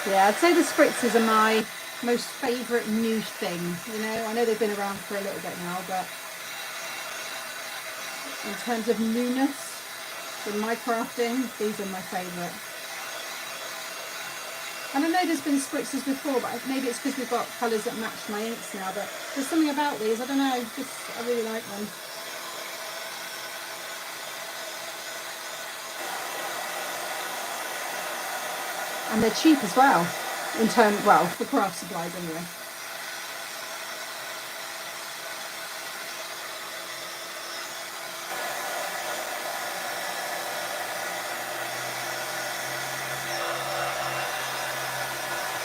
Yeah, I'd say the Spritzes are my most favourite new thing. You know, I know they've been around for a little bit now, but in terms of newness in my crafting, these are my favourite. And I know there's been Spritzes before, but maybe it's because we've got colours that match my inks now, but there's something about these, I don't know, just I really like them. And they're cheap as well, well, for craft supplies anyway.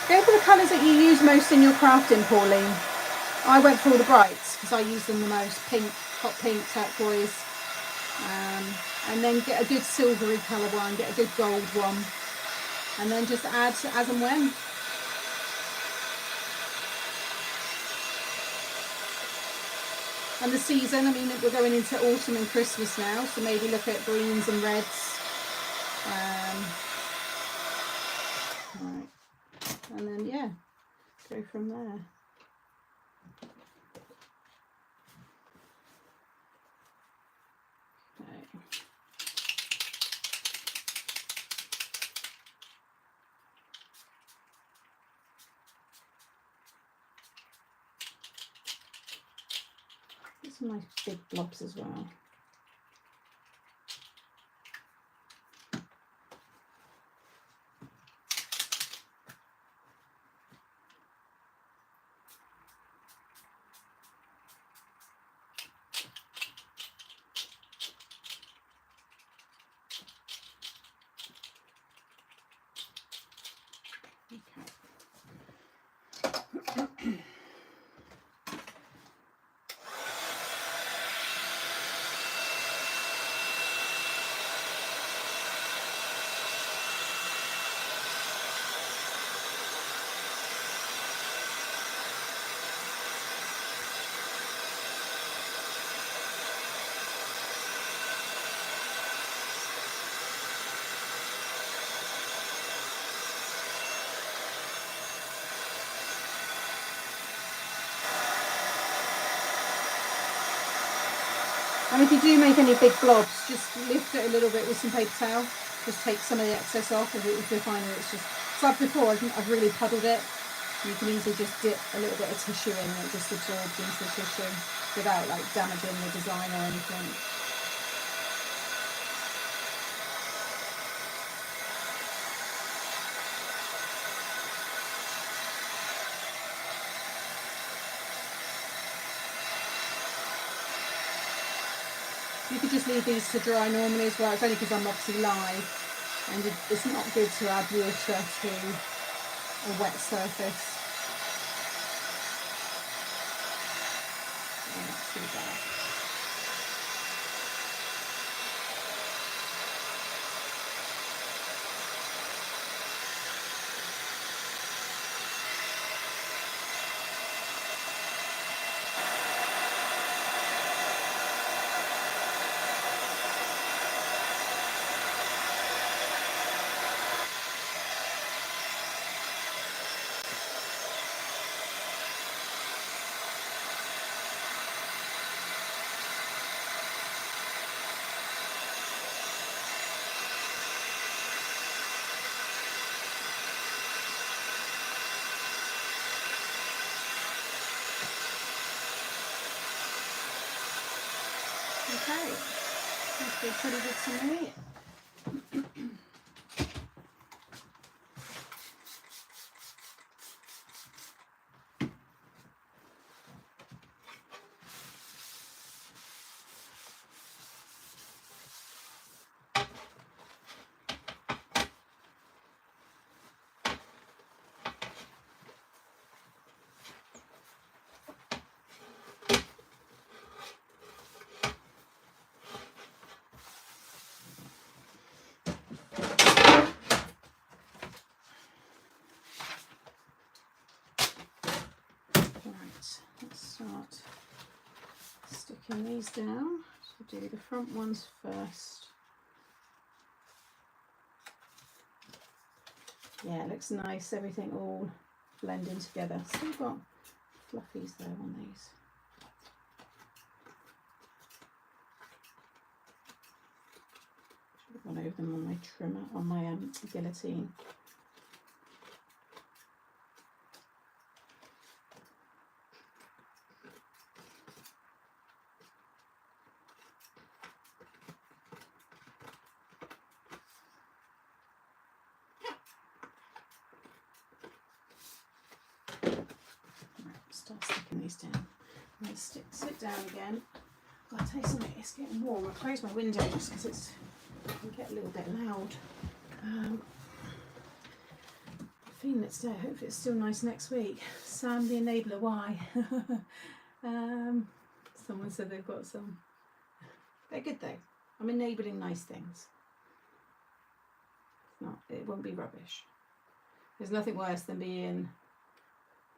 Go for the colours that you use most in your crafting, Pauline. I went for all the brights because I use them the most. Pink, hot pink, turquoise. And then get a good silvery colour one, get a good gold one. And then just add as and when. And the season, I mean, we're going into autumn and Christmas now, so maybe look at greens and reds. Right. And then, yeah, go from there. These are nice big blobs as well. And if you do make any big blobs, just lift it a little bit with some paper towel. Just take some of the excess off if you're finding it's just... So like before, I've really puddled it. You can easily just dip a little bit of tissue in and it just absorbs into the tissue without like damaging the design or anything. You could just leave these to dry normally as well. It's only because I'm obviously live and it's not good to add water to a wet surface. Oh, not too bad. Okay, that feels pretty good to me. Let's start sticking these down. So do the front ones first. Yeah, it looks nice, everything all blending together. Still got fluffies there on these. Should have gone over them on my trimmer, on my guillotine. Start sticking these down. I'm going to sit down again. I've got to tell you something, it's getting warm. I close my window just because it can get a little bit loud. Feeling it today. Hopefully it's still nice next week. Sam the enabler, why? Someone said they've got some. They're good though. I'm enabling nice things. It won't be rubbish. There's nothing worse than being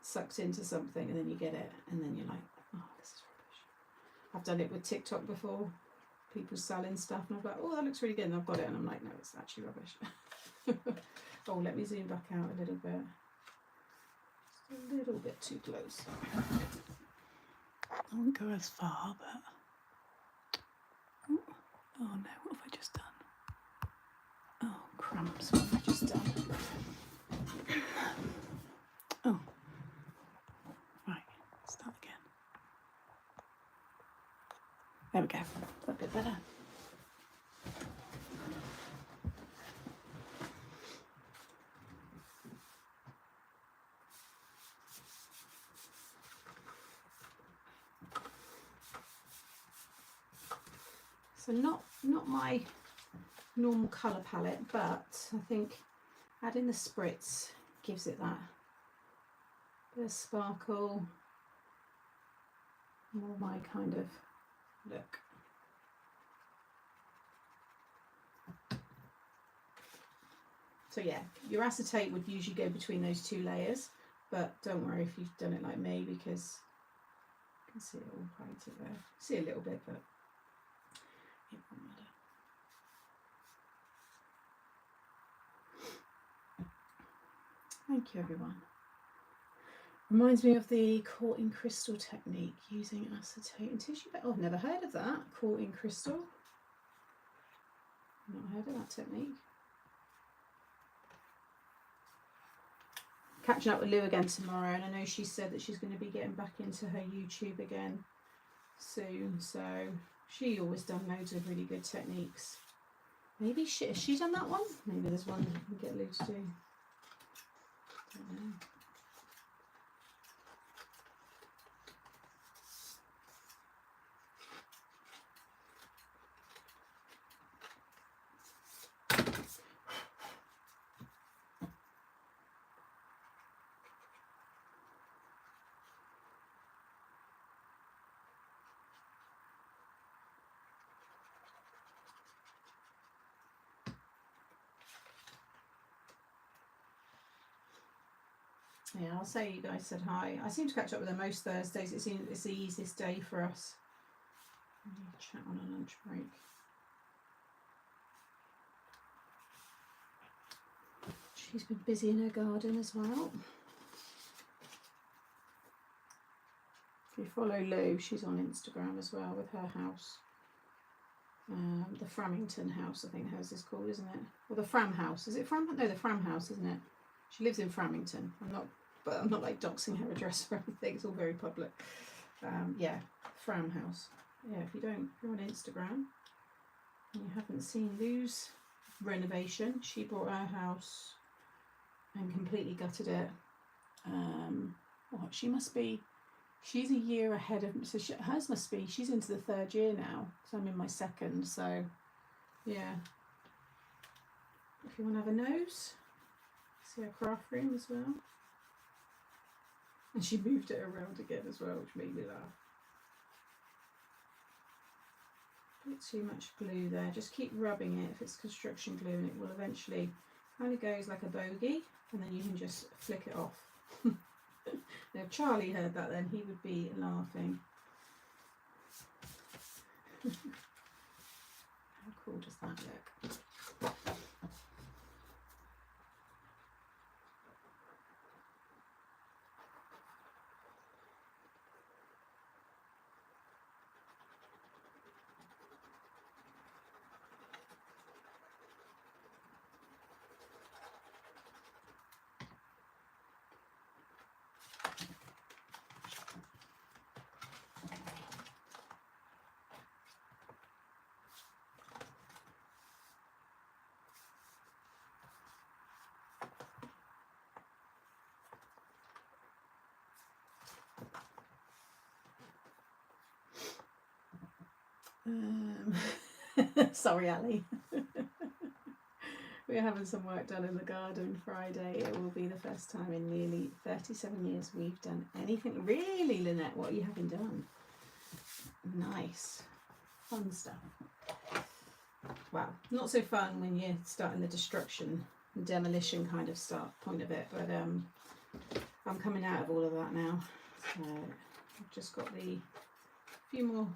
sucked into something and then you get it and then you're like, oh, this is rubbish. I've done it with TikTok before. People selling stuff and I'm like, oh, that looks really good, and I've got it and I'm like, no, it's actually rubbish. Oh, let me zoom back out a little bit. Just a little bit too close. I won't go as far, but oh no, what have I just done? Oh, crumbs, what have I just done? Oh, right, start again. There we go, a bit better. So not my normal colour palette, but I think adding the Spritz gives it that bit of sparkle, more my kind of look. So yeah, your acetate would usually go between those two layers, but don't worry if you've done it like me, because you can see it all painted there. See a little bit, but it won't matter. Thank you, everyone. Reminds me of the caught in crystal technique using acetate and tissue paper. Oh, I've never heard of that. Caught in crystal. Not heard of that technique. Catching up with Lou again tomorrow, and I know she said that she's going to be getting back into her YouTube again soon. So she always done loads of really good techniques. Maybe has she done that one? Maybe there's one we can get Lou to do. Don't know. Yeah, I'll say you guys said hi. I seem to catch up with her most Thursdays. It seems it's the easiest day for us. Chat on a lunch break. She's been busy in her garden as well. If you follow Lou, she's on Instagram as well with her house. The Framington house, I think hers is called, isn't it? Or the Fram house. Is it Fram? No, the Fram house, isn't it? She lives in Framington. I'm not like doxing her address or anything. It's all very public. Yeah, Fram house. Yeah, if you're on Instagram and you haven't seen Lou's renovation, she bought her house and completely gutted it. She's a year ahead of me, so hers must be, she's into the 3rd year now, so I'm in my 2nd, so yeah. If you want to have a nose, see her craft room as well. And she moved it around again as well, which made me laugh. Bit too much glue there, just keep rubbing it if it's construction glue and it will eventually kind of goes like a bogey and then you can just flick it off. Now if Charlie heard that then he would be laughing. How cool does that look? Sorry, Ali. We're having some work done in the garden Friday. It will be the first time in nearly 37 years we've done anything. Really, Lynette, what are you having done? Nice. Fun stuff. Well, not so fun when you're starting the destruction and demolition kind of point of it, but I'm coming out of all of that now. So I've just got the few more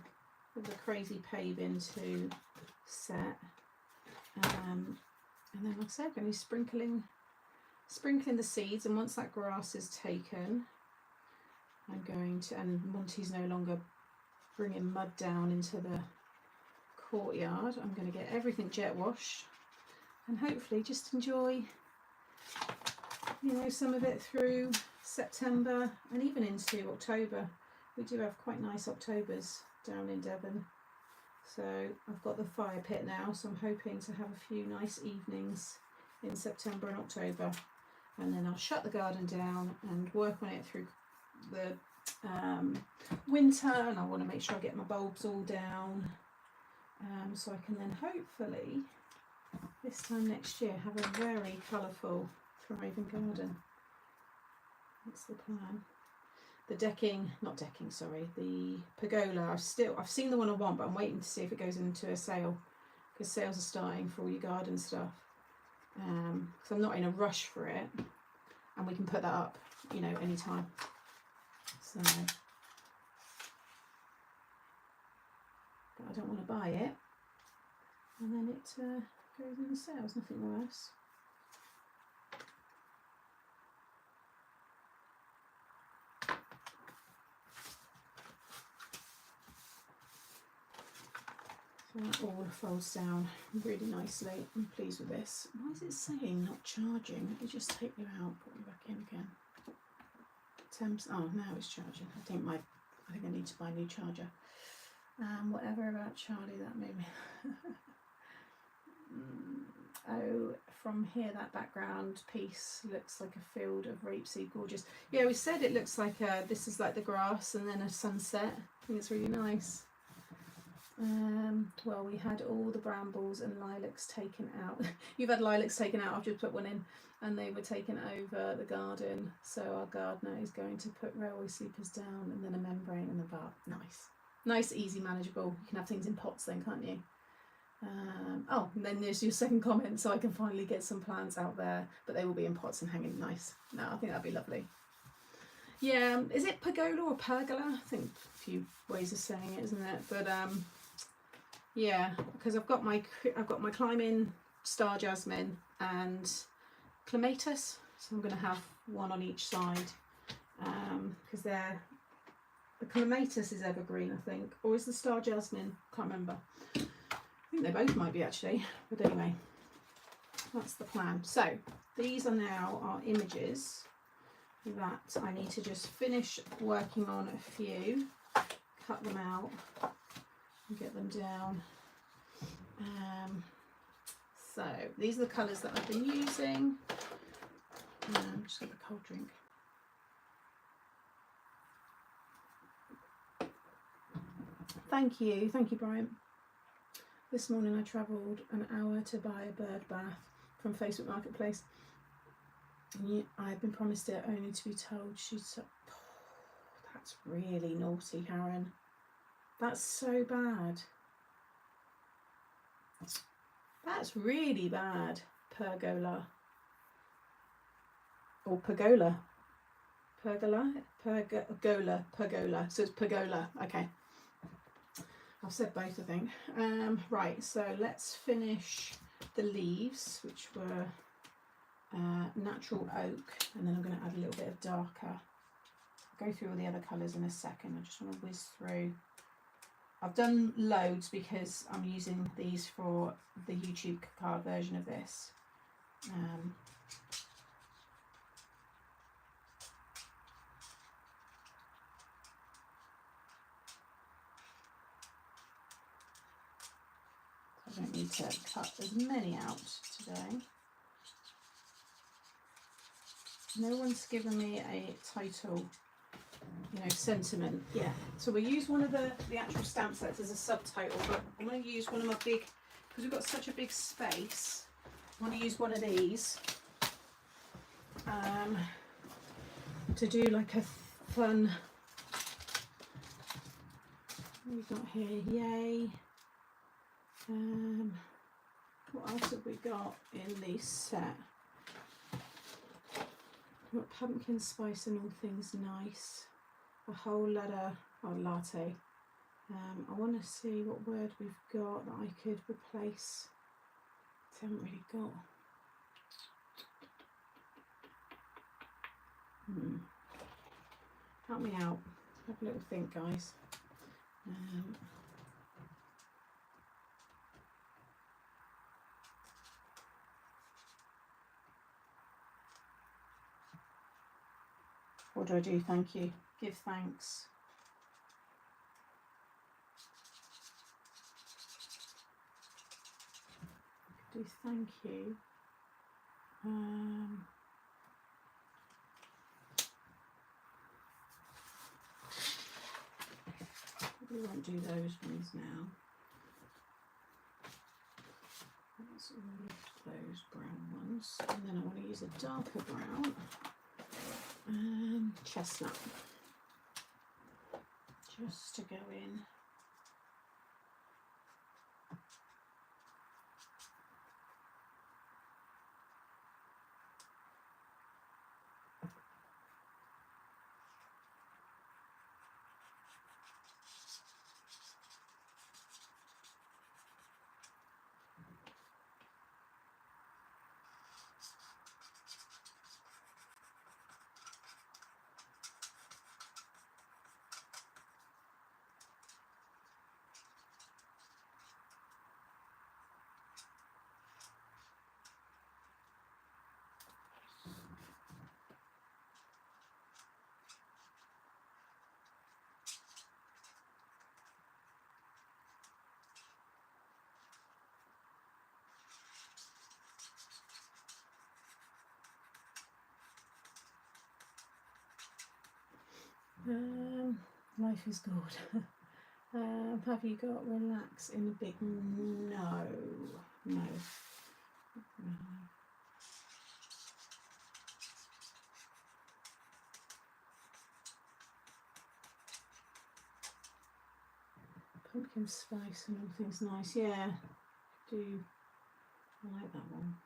of the crazy paving to set. And then, like I said, I'm going to be sprinkling the seeds, and once that grass is taken, I'm going to, and Monty's no longer bringing mud down into the courtyard, I'm going to get everything jet washed and hopefully just enjoy, you know, some of it through September and even into October. We do have quite nice Octobers down in Devon. So I've got the fire pit now, so I'm hoping to have a few nice evenings in September and October, and then I'll shut the garden down and work on it through the winter, and I want to make sure I get my bulbs all down, so I can then hopefully this time next year have a very colourful, thriving garden. That's the plan. The the pergola, I've seen the one I want, but I'm waiting to see if it goes into a sale, because sales are starting for all your garden stuff. So I'm not in a rush for it, and we can put that up, you know, anytime. So, but I don't want to buy it and then it goes in the sales. Nothing worse. So that all folds down really nicely. I'm pleased with this. Why is it saying not charging? Let me just take you out, put you back in again. Oh, now it's charging. I think I need to buy a new charger. Whatever about Charlie, that made me. Oh, from here, that background piece looks like a field of rapeseed. Gorgeous. Yeah, we said it looks like this is like the grass and then a sunset. I think it's really nice. Well, we had all the brambles and lilacs taken out. You've had lilacs taken out. I've just put one in, and they were taken over the garden. So our gardener is going to put railway sleepers down and then a membrane in the bark. Nice, easy, manageable. You can have things in pots then, can't you? Oh, and then there's your second comment, so I can finally get some plants out there, but they will be in pots and hanging nice. No, I think that'd be lovely. Yeah, is it pergola or pergola? I think a few ways of saying it, isn't it? But yeah, because I've got my climbing star jasmine and clematis, so I'm going to have one on each side, because the clematis is evergreen, I think, or is the star jasmine? Can't remember. I think they both might be actually, but anyway, that's the plan. So these are now our images that I need to just finish working on a few, cut them out and get them down. So these are the colours that I've been using. Just get a cold drink. Thank you, Brian. This morning I travelled an hour to buy a bird bath from Facebook Marketplace. I had been promised it only to be told she's... Oh, that's really naughty, Karen. That's so bad. That's really bad. Pergola. Or pergola. Pergola? Pergola. So it's pergola. Okay. I've said both, I think. Right, so let's finish the leaves, which were natural oak, and then I'm going to add a little bit of darker. I'll go through all the other colours in a second. I just want to whiz through. I've done loads because I'm using these for the YouTube card version of this. I don't need to cut as many out today. No one's given me a title you know, sentiment. Yeah. So we use one of the actual stamp sets as a subtitle, but I'm going to use one of my big, because we've got such a big space. I want to use one of these to do like a fun. What we've got here, yay. What else have we got in this set? We've got pumpkin spice and all things nice. A whole letter, or latte. I want to see what word we've got that I could replace. I haven't really got. Help me out. Have a little think, guys. What do I do? Thank you. Give thanks. Do thank you. We won't do those ones now. Let's lift those brown ones, and then I want to use a darker brown and chestnut just to go in. Life is good. Have you got relax in a big? No. Pumpkin spice and all things nice. Yeah, I like that one.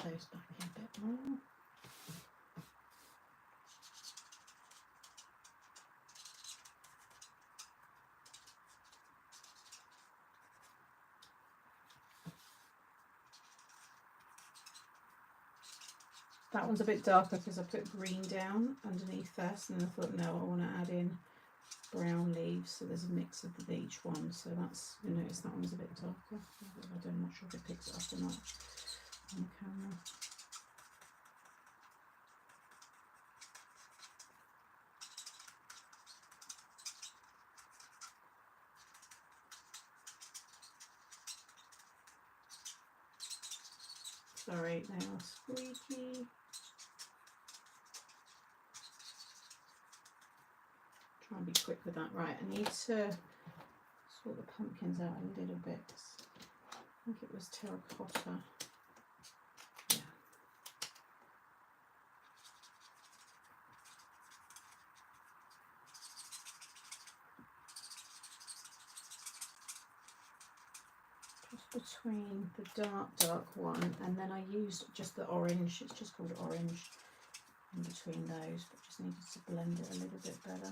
Those back in a bit more. That one's a bit darker because I put green down underneath first, and then I thought, no, I want to add in brown leaves, so there's a mix of each one. So that's, you notice that one's a bit darker. I'm not sure if it picks it up or not on camera. Sorry, they are squeaky. Try and be quick with that. Right, I need to sort the pumpkins out a little bit. I think it was terracotta. Yeah. Just between the dark one, and then I used just the orange. It's just called orange in between those, but just needed to blend it a little bit better.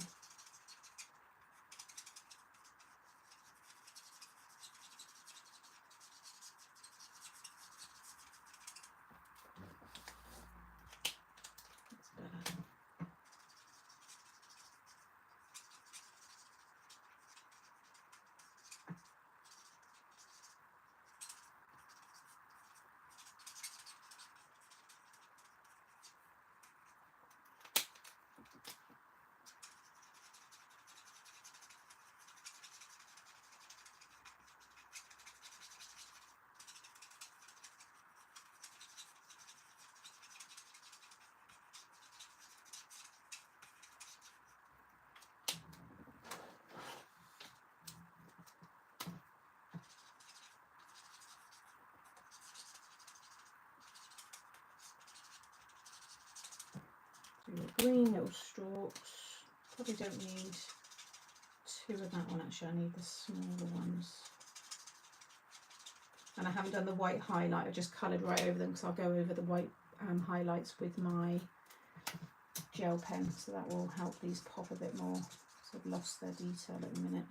green little stalks. Probably don't need 2 of that one actually, I need the smaller ones. And I haven't done the white highlight, I just coloured right over them because I'll go over the white highlights with my gel pen, so that will help these pop a bit more. So I've lost their detail at the minute.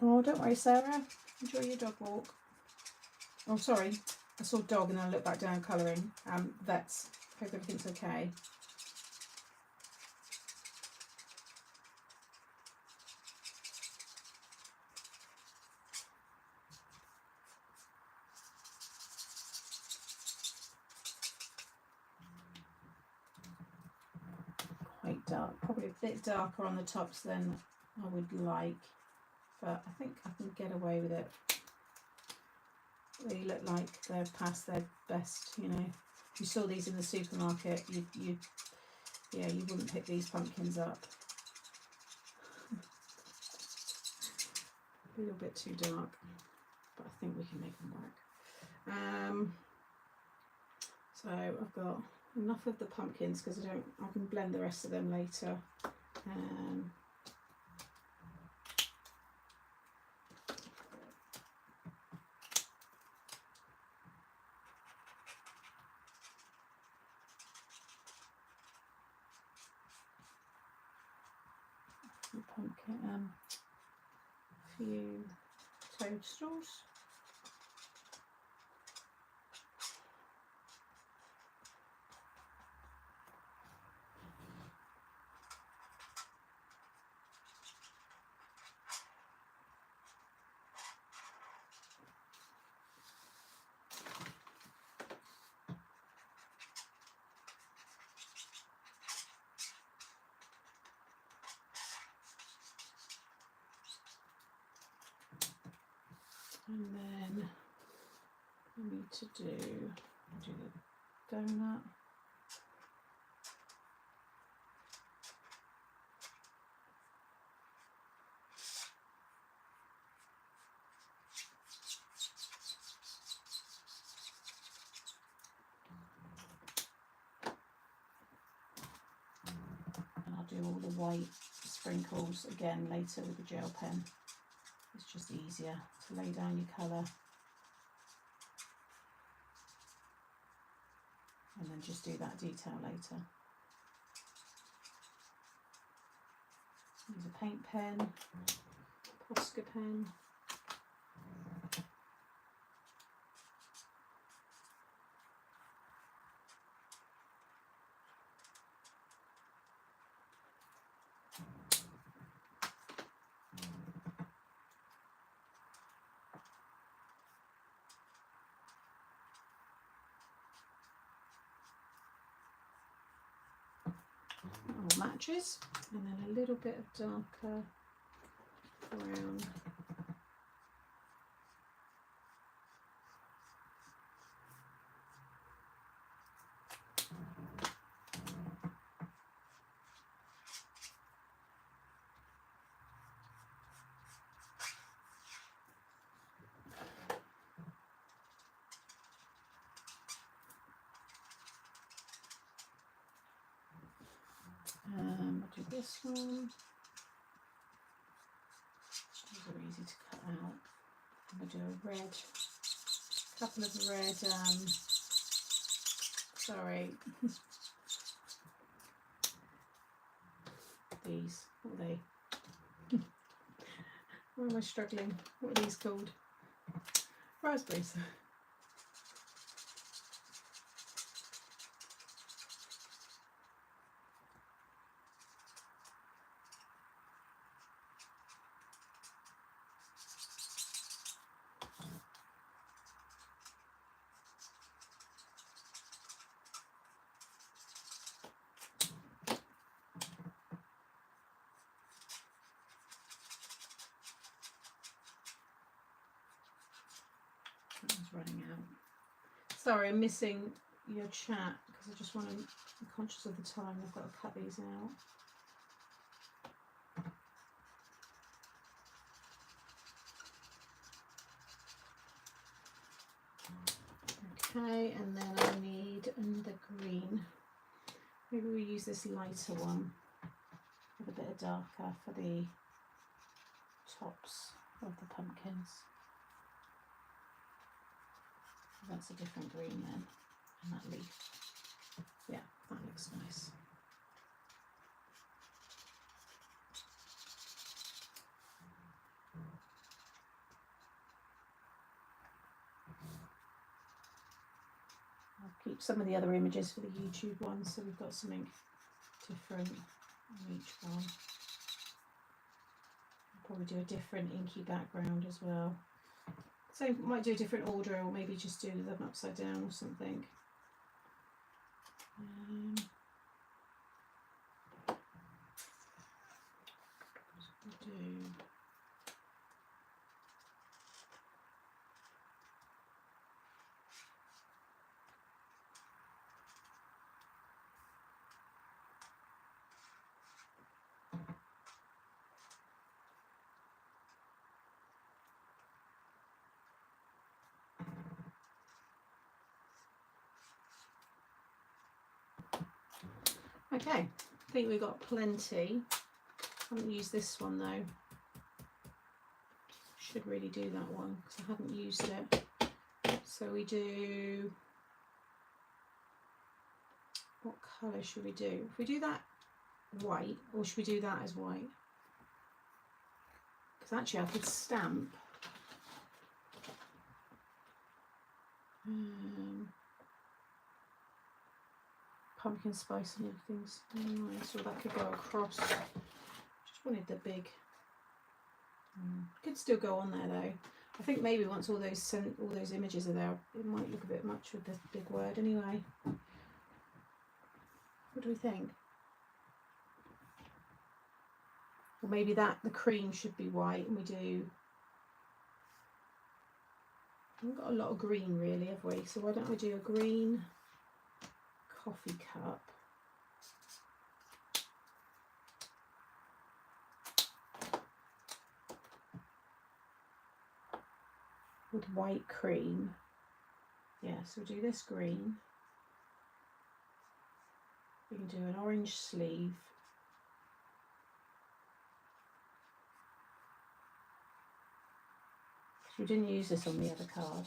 Oh, don't worry, Sarah. Enjoy your dog walk. Oh, sorry. I saw dog and then I looked back down colouring. Vets. Hope everything's okay. Quite dark. Probably a bit darker on the tops than I would like. But I think I can get away with it. They look like they're past their best, you know. If you saw these in the supermarket, you wouldn't pick these pumpkins up. A little bit too dark, but I think we can make them work. So I've got enough of the pumpkins because I can blend the rest of them later. Pumpkin, a few toadstools. And then I need to do the donut. And I'll do all the white sprinkles again later with the gel pen. It's just easier to lay down your colour and then just do that detail later. Use a paint pen, Posca pen. Matches, and then a little bit of darker brown. I'll do this one. These are easy to cut out. I'm going to do a red, couple of red, sorry, these, what are they? Why am I struggling? What are these called? Raspberries. Running out. Sorry, I'm missing your chat because I just want to, I'm conscious of the time. I've got to cut these out. Okay, and then I need another green. Maybe we use this lighter one with a bit of darker for the tops of the pumpkins. That's a different green then, and that leaf. Yeah, that looks nice. I'll keep some of the other images for the YouTube ones, so we've got something different in each one. I'll probably do a different inky background as well. So might do a different order, or maybe just do them upside down or something. Okay, I think we've got plenty. I haven't used this one though. Should really do that one because I haven't used it. So we do, what colour should we do? If we do that white, or should we do that as white? Because actually I could stamp pumpkin spice and everything's nice, so that could go across. Just wanted the big, could still go on there though. I think maybe once all those images are there, it might look a bit much with the big word anyway. What do we think? Or maybe that the cream should be white, and we do. We've got a lot of green really, have we? So why don't I do a green coffee cup? With white cream. Yeah, so we'll do this green. We can do an orange sleeve. We didn't use this on the other card.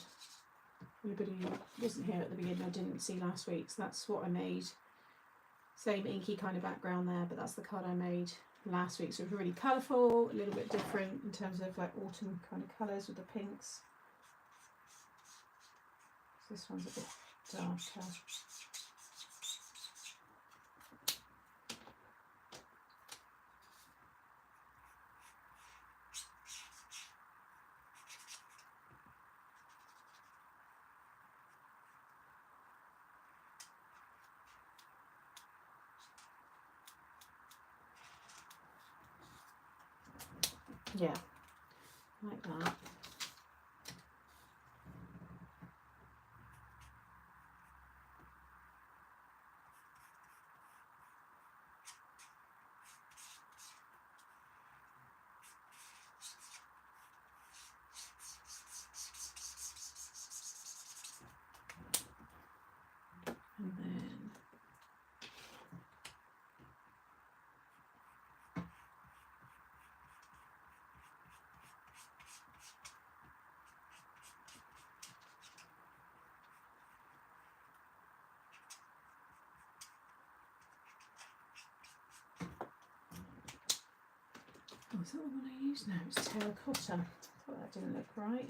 Anybody who wasn't here at the beginning or didn't see last week, so that's what I made. Same inky kind of background there, but that's the card I made last week. So it was really colourful, a little bit different in terms of like autumn kind of colours with the pinks. So this one's a bit darker. Yeah, like that. And then oh, is that the one I use now? It's terracotta. I thought that didn't look right.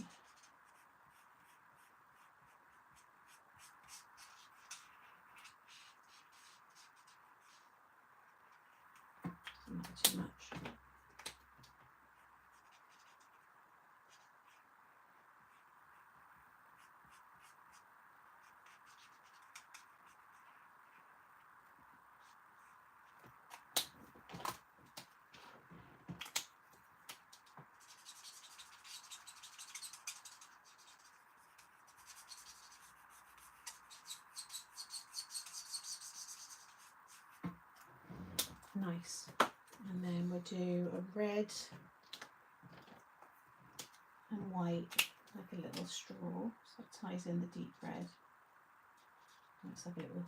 Not too much. Nice. And then we'll do a red and white, like a little straw, so it ties in the deep red. Looks like a little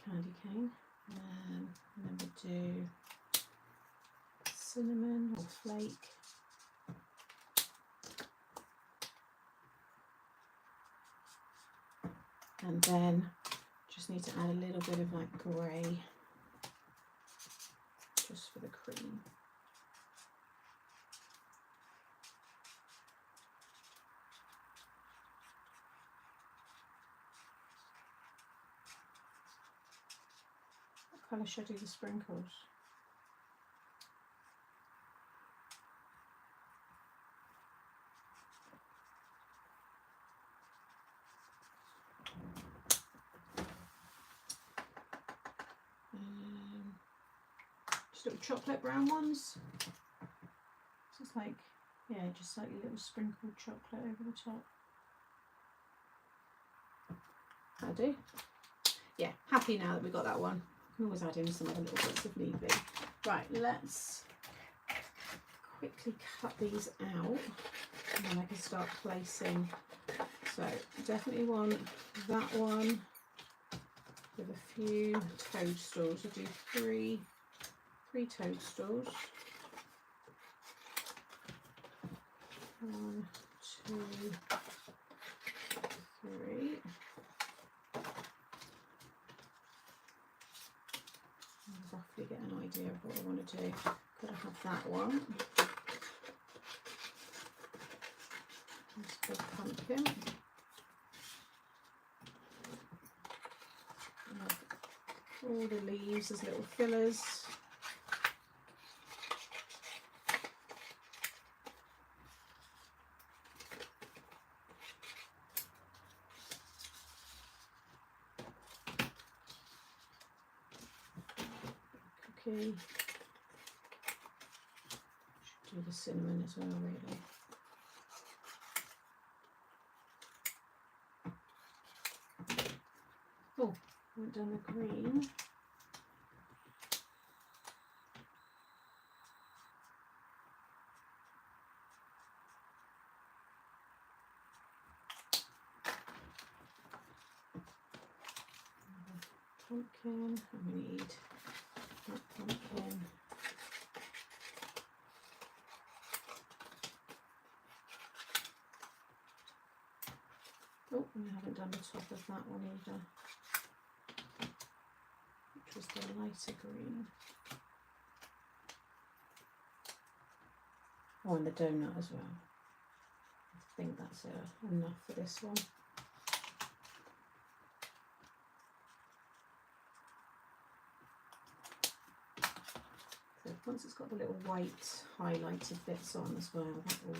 candy cane. And then we'll do cinnamon or flake. And then just need to add a little bit of like grey just for the cream. What colour should I do the sprinkles? Just little chocolate brown ones. So it's like, yeah, just like a little sprinkled chocolate over the top. That'll do. Yeah, happy now that we got that one. Can always add in some other little bits if need be. Right, let's quickly cut these out and then I can start placing. So definitely want that one with a few toadstools. We'll do three toadstools. 1, 2, 3. I'll roughly get an idea of what I want to do. Gotta have that one. This big pumpkin. All the leaves as little fillers. Cookie. Should do the cinnamon as well, really. Oh, I haven't done the green. Pumpkin, and we need that pumpkin. Oh, and I haven't done the top of that one either, which was the lighter green. Oh, and the donut as well. I think that's enough for this one. So once it's got the little white highlighted bits on as well, that all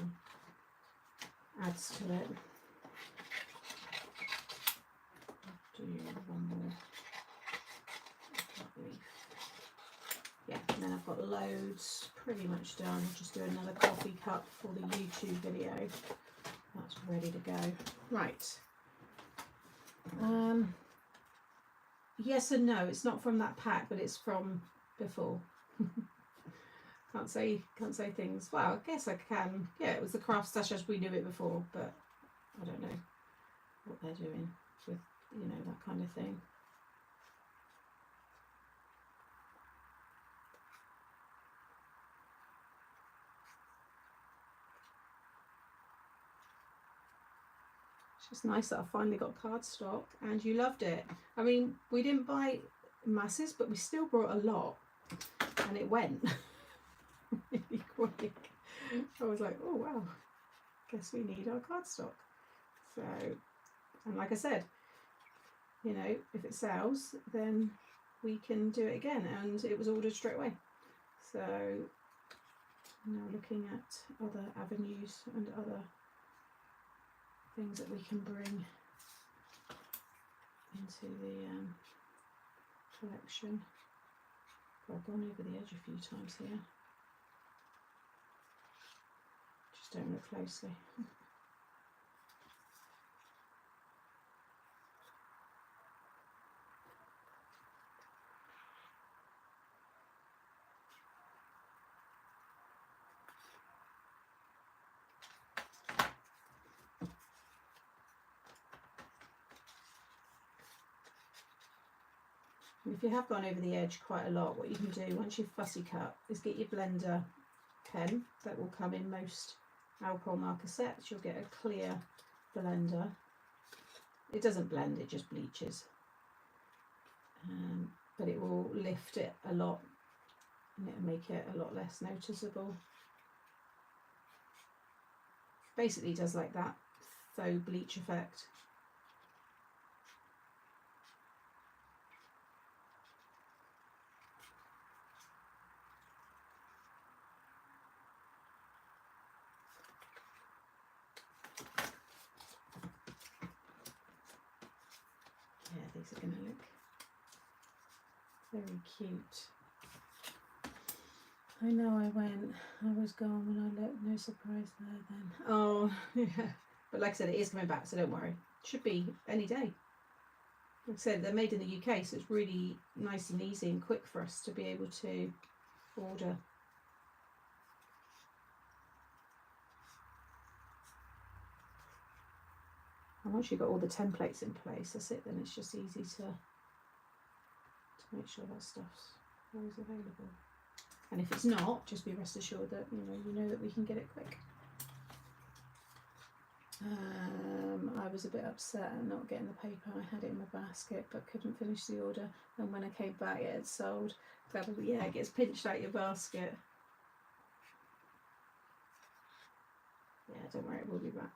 adds to it. Do one more leaf. Yeah, and then I've got loads pretty much done. I'll just do another coffee cup for the YouTube video. That's ready to go. Right. Yes and no. It's not from that pack, but it's from before. Can't say things. Well, I guess I can. Yeah, it was the craft stash as we knew it before, but I don't know what they're doing with, you know, that kind of thing. It's just nice that I finally got cardstock and you loved it. I mean, we didn't buy masses, but we still brought a lot and it went really quick. I was like, oh wow, guess we need our cardstock. So, and like I said, you know, if it sells, then we can do it again, and it was ordered straight away. So now looking at other avenues and other things that we can bring into the collection. I've gone over the edge a few times here. Just don't look closely. And if you have gone over the edge quite a lot, what you can do once you've fussy cut is get your blender pen that will come in most alcohol marker sets. You'll get a clear blender. It doesn't blend, it just bleaches, but it will lift it a lot and it'll make it a lot less noticeable. Basically does like that faux bleach effect. Yeah, these are going to look very cute. I know I was gone when I looked, no surprise there then. Oh, yeah. But like I said, it is coming back, so don't worry. Should be any day. Like I said, they're made in the UK, so it's really nice and easy and quick for us to be able to order. And once you've got all the templates in place, that's it, then it's just easy to make sure that stuff's always available. And if it's not, just be rest assured that you know that we can get it quick. I was a bit upset at not getting the paper. I had it in my basket but couldn't finish the order, and when I came back it had sold. Probably, yeah, it gets pinched out your basket. Yeah, don't worry, it will be back.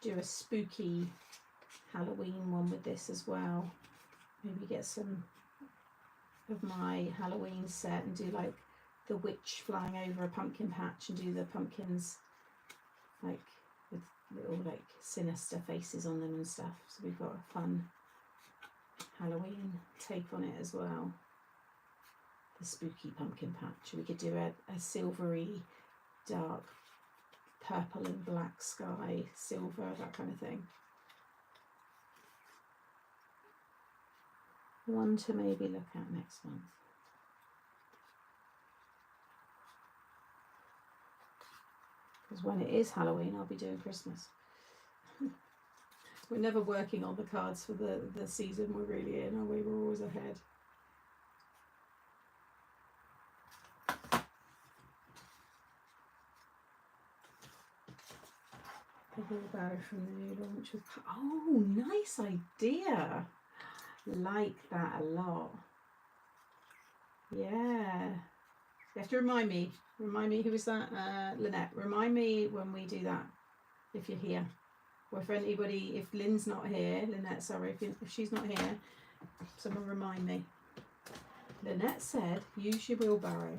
Do a spooky Halloween one with this as well. Maybe get some of my Halloween set and do like the witch flying over a pumpkin patch and do the pumpkins like with little like sinister faces on them and stuff. So we've got a fun Halloween take on it as well. The spooky pumpkin patch. We could do a silvery dark purple and black sky, silver, that kind of thing. One to maybe look at next month. Because when it is Halloween, I'll be doing Christmas. We're never working on the cards for the season we're really in, are we? We're always ahead. The wheelbarrow from the new launch with... Oh, nice idea. Like that a lot. Yeah. You have to remind me. Remind me, who is that? Lynette. Remind me when we do that, if you're here. Or if anybody, if Lynn's not here, Lynette, sorry, if she's not here, someone remind me. Lynette said, use your wheelbarrow.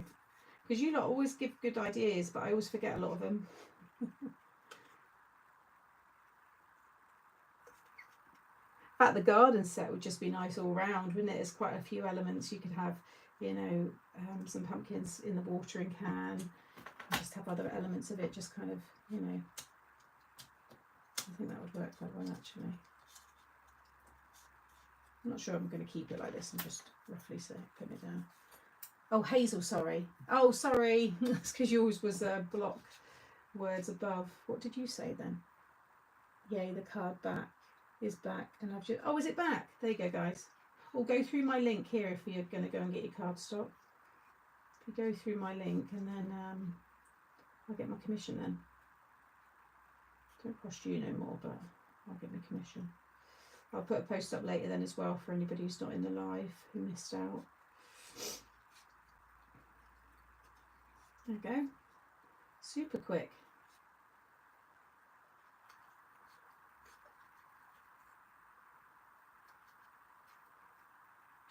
Because you lot always give good ideas, but I always forget a lot of them. In fact, the garden set would just be nice all round, wouldn't it? There's quite a few elements. You could have, some pumpkins in the watering can, and just have other elements of it, just kind of, I think that would work quite well, actually. I'm not sure I'm going to keep it like this and just roughly putting it down. Oh, Hazel, sorry. Oh, sorry. That's because yours was block words above. What did you say then? Yay, the card back is back, and I've just... Oh, is it back? There you go, guys. Or go through my link here if you're going to go and get your card stock. If you go through my link, and then I'll get my commission then. Don't cost you no more, but I'll get my commission. I'll put a post up later then as well for anybody who's not in the live, who missed out. There we go. Super quick.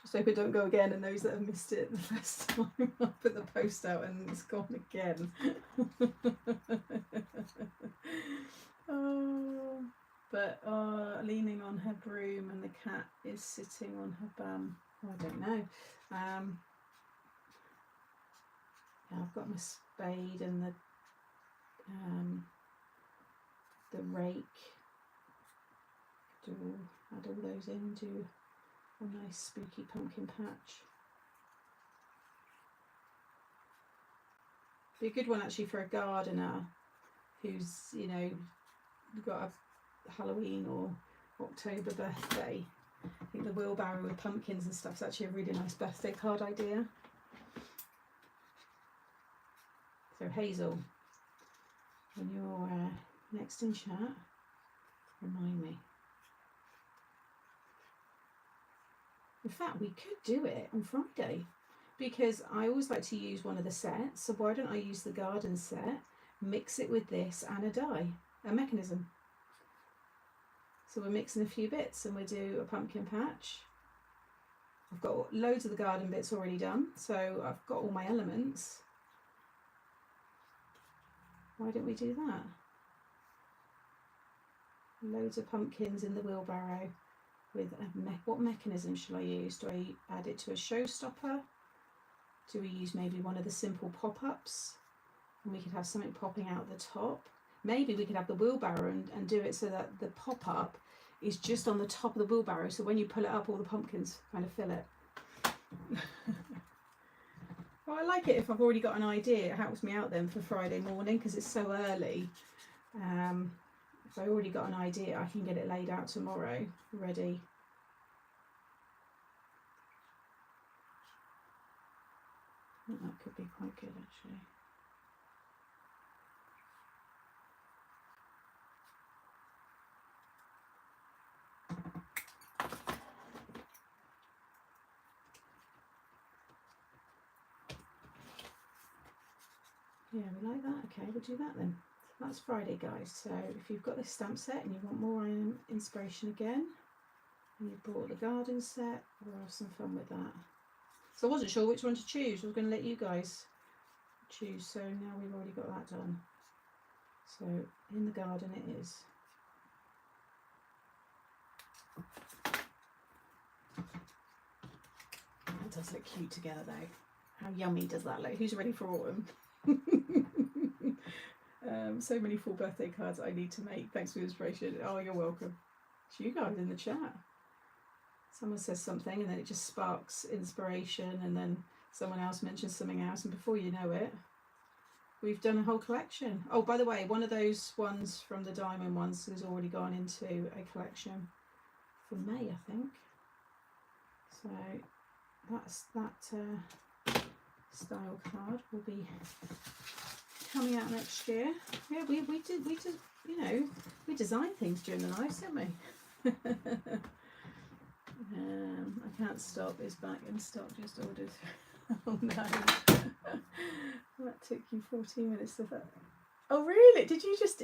Just hope it don't go again, and those that have missed it the first time, I'll put the post out and it's gone again. Oh, but leaning on her broom and the cat is sitting on her bum. Oh, I don't know. Yeah, I've got my spade and the cake. Add all those in, do a nice spooky pumpkin patch. Be a good one actually for a gardener who's, you know, got a Halloween or October birthday. I think the wheelbarrow with pumpkins and stuff is actually a really nice birthday card idea. So Hazel, when you're next in chat, remind me. In fact, we could do it on Friday because I always like to use one of the sets. So why don't I use the garden set, mix it with this and a die, a mechanism. So we're mixing a few bits and we do a pumpkin patch. I've got loads of the garden bits already done, so I've got all my elements. Why don't we do that? Loads of pumpkins in the wheelbarrow with what mechanism shall I use? Do I add it to a showstopper? Do we use maybe one of the simple pop-ups? And we could have something popping out the top. Maybe we could have the wheelbarrow and do it so that the pop-up is just on the top of the wheelbarrow, so when you pull it up, all the pumpkins kind of fill it. Well, I like it if I've already got an idea. It helps me out then for Friday morning because it's so early. If I already got an idea, I can get it laid out tomorrow, ready. I think that could be quite good actually. Yeah, we like that. Okay, we'll do that then. That's Friday, guys. So if you've got this stamp set and you want more inspiration again, and you bought the garden set, we'll have some fun with that. So I wasn't sure which one to choose. I was going to let you guys choose. So now we've already got that done. So in the garden it is. That does look cute together though. How yummy does that look? Who's ready for autumn? So many full birthday cards I need to make. Thanks for the inspiration. Oh, you're welcome. It's you guys in the chat. Someone says something and then it just sparks inspiration, and then someone else mentions something else, and before you know it, we've done a whole collection. Oh, by the way, one of those ones from the diamond ones has already gone into a collection for May, I think. So that's that style card will be coming out next year. Yeah, we did, you know, we design things during the lives, don't we? I can't stop is back in stock, just ordered. Oh no. That took you 14 minutes to that. Oh really? Did you just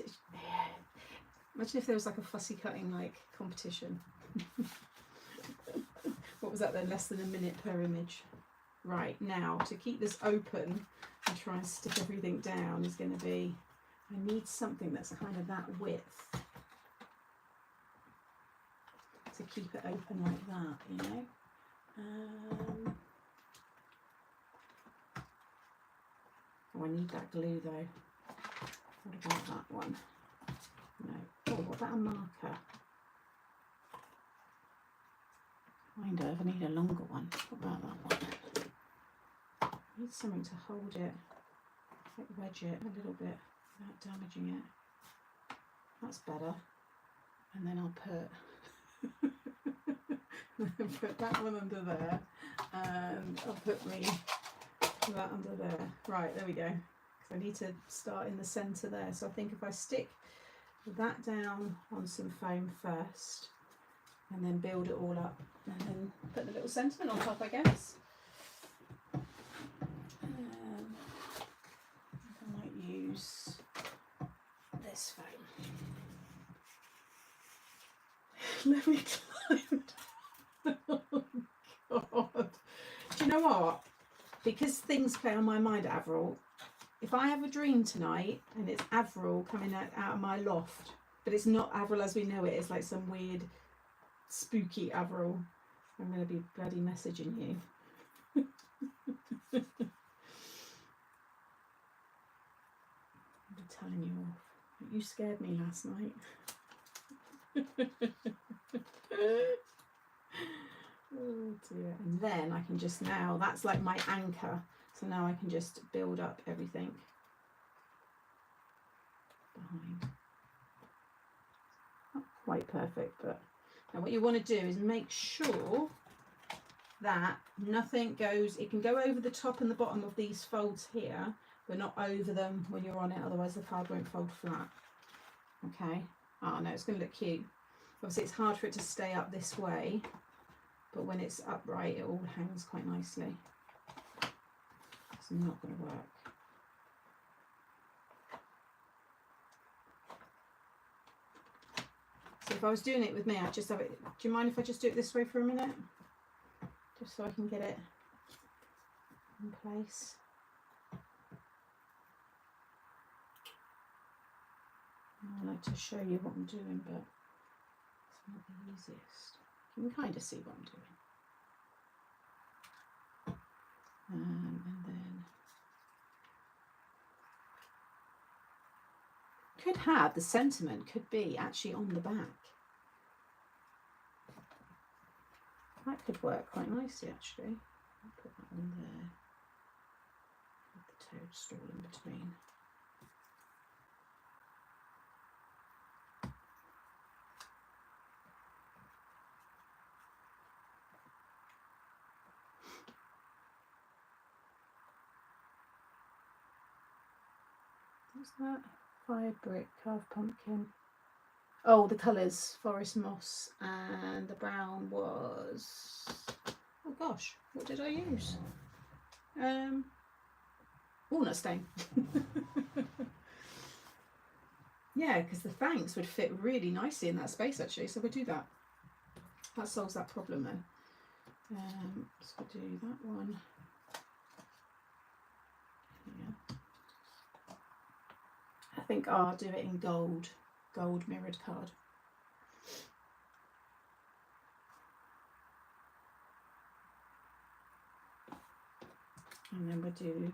imagine if there was like a fussy cutting like competition? What was that then? Less than a minute per image. Right, now to keep this open and try and stick everything down is going to be, I need something that's kind of that width to keep it open like that, you know. Oh, I need that glue though. What about that one? No. Oh, what about a marker? Kind of. I need a longer one. What about that one? I need something to hold it, like wedge it a little bit without damaging it. That's better. And then I'll put that one under there, and I'll put that under there. Right, there we go. Because I need to start in the centre there. So I think if I stick that down on some foam first, and then build it all up, and then put the little sentiment on top, I guess. I might use this foam. Let me climb. Oh God. Do you know what? Because things play on my mind, Avril, if I have a dream tonight and it's Avril coming out of my loft, but it's not Avril as we know it, it's like some weird spooky Avril, I'm going to be bloody messaging you. I'm telling you off. You scared me last night. Oh dear. And then I can just now, that's like my anchor. So now I can just build up everything behind. Not quite perfect, but now what you want to do is make sure that nothing goes, it can go over the top and the bottom of these folds here, but not over them when you're on it, otherwise the card won't fold flat. Okay. Oh no, it's going to look cute. Obviously it's hard for it to stay up this way, but when it's upright it all hangs quite nicely. It's not going to work. So if I was doing it with me, I'd just have it, do you mind if I just do it this way for a minute? Just so I can get it in place. I like to show you what I'm doing, but it's not the easiest. You can kind of see what I'm doing. And then could have the sentiment could be actually on the back. That could work quite nicely actually. I'll put that on there with the toadstool in between. What's that? Fired brick, carved pumpkin. Oh, the colours, forest moss, and the brown was, oh gosh, what did I use? Walnut stain. Yeah, because the thanks would fit really nicely in that space actually, so we'll do that. That solves that problem then. So we'll do that one. Yeah. I think I'll do it in gold mirrored card. And then we'll do,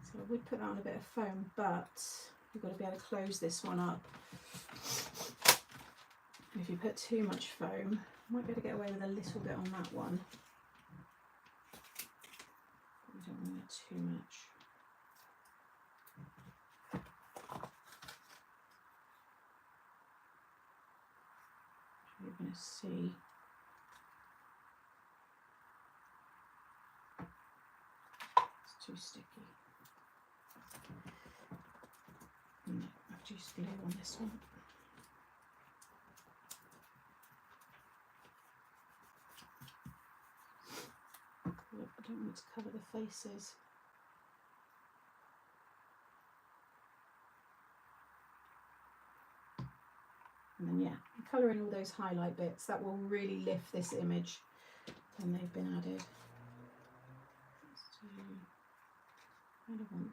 so I would put that on a bit of foam, but you've got to be able to close this one up. And if you put too much foam, you might be able to get away with a little bit on that one. But you don't want it too much. You're going to see it's too sticky. No, I've used glue on this one. I don't want to cover the faces. And then yeah, colour in all those highlight bits. That will really lift this image when they've been added. Let's do, I don't want,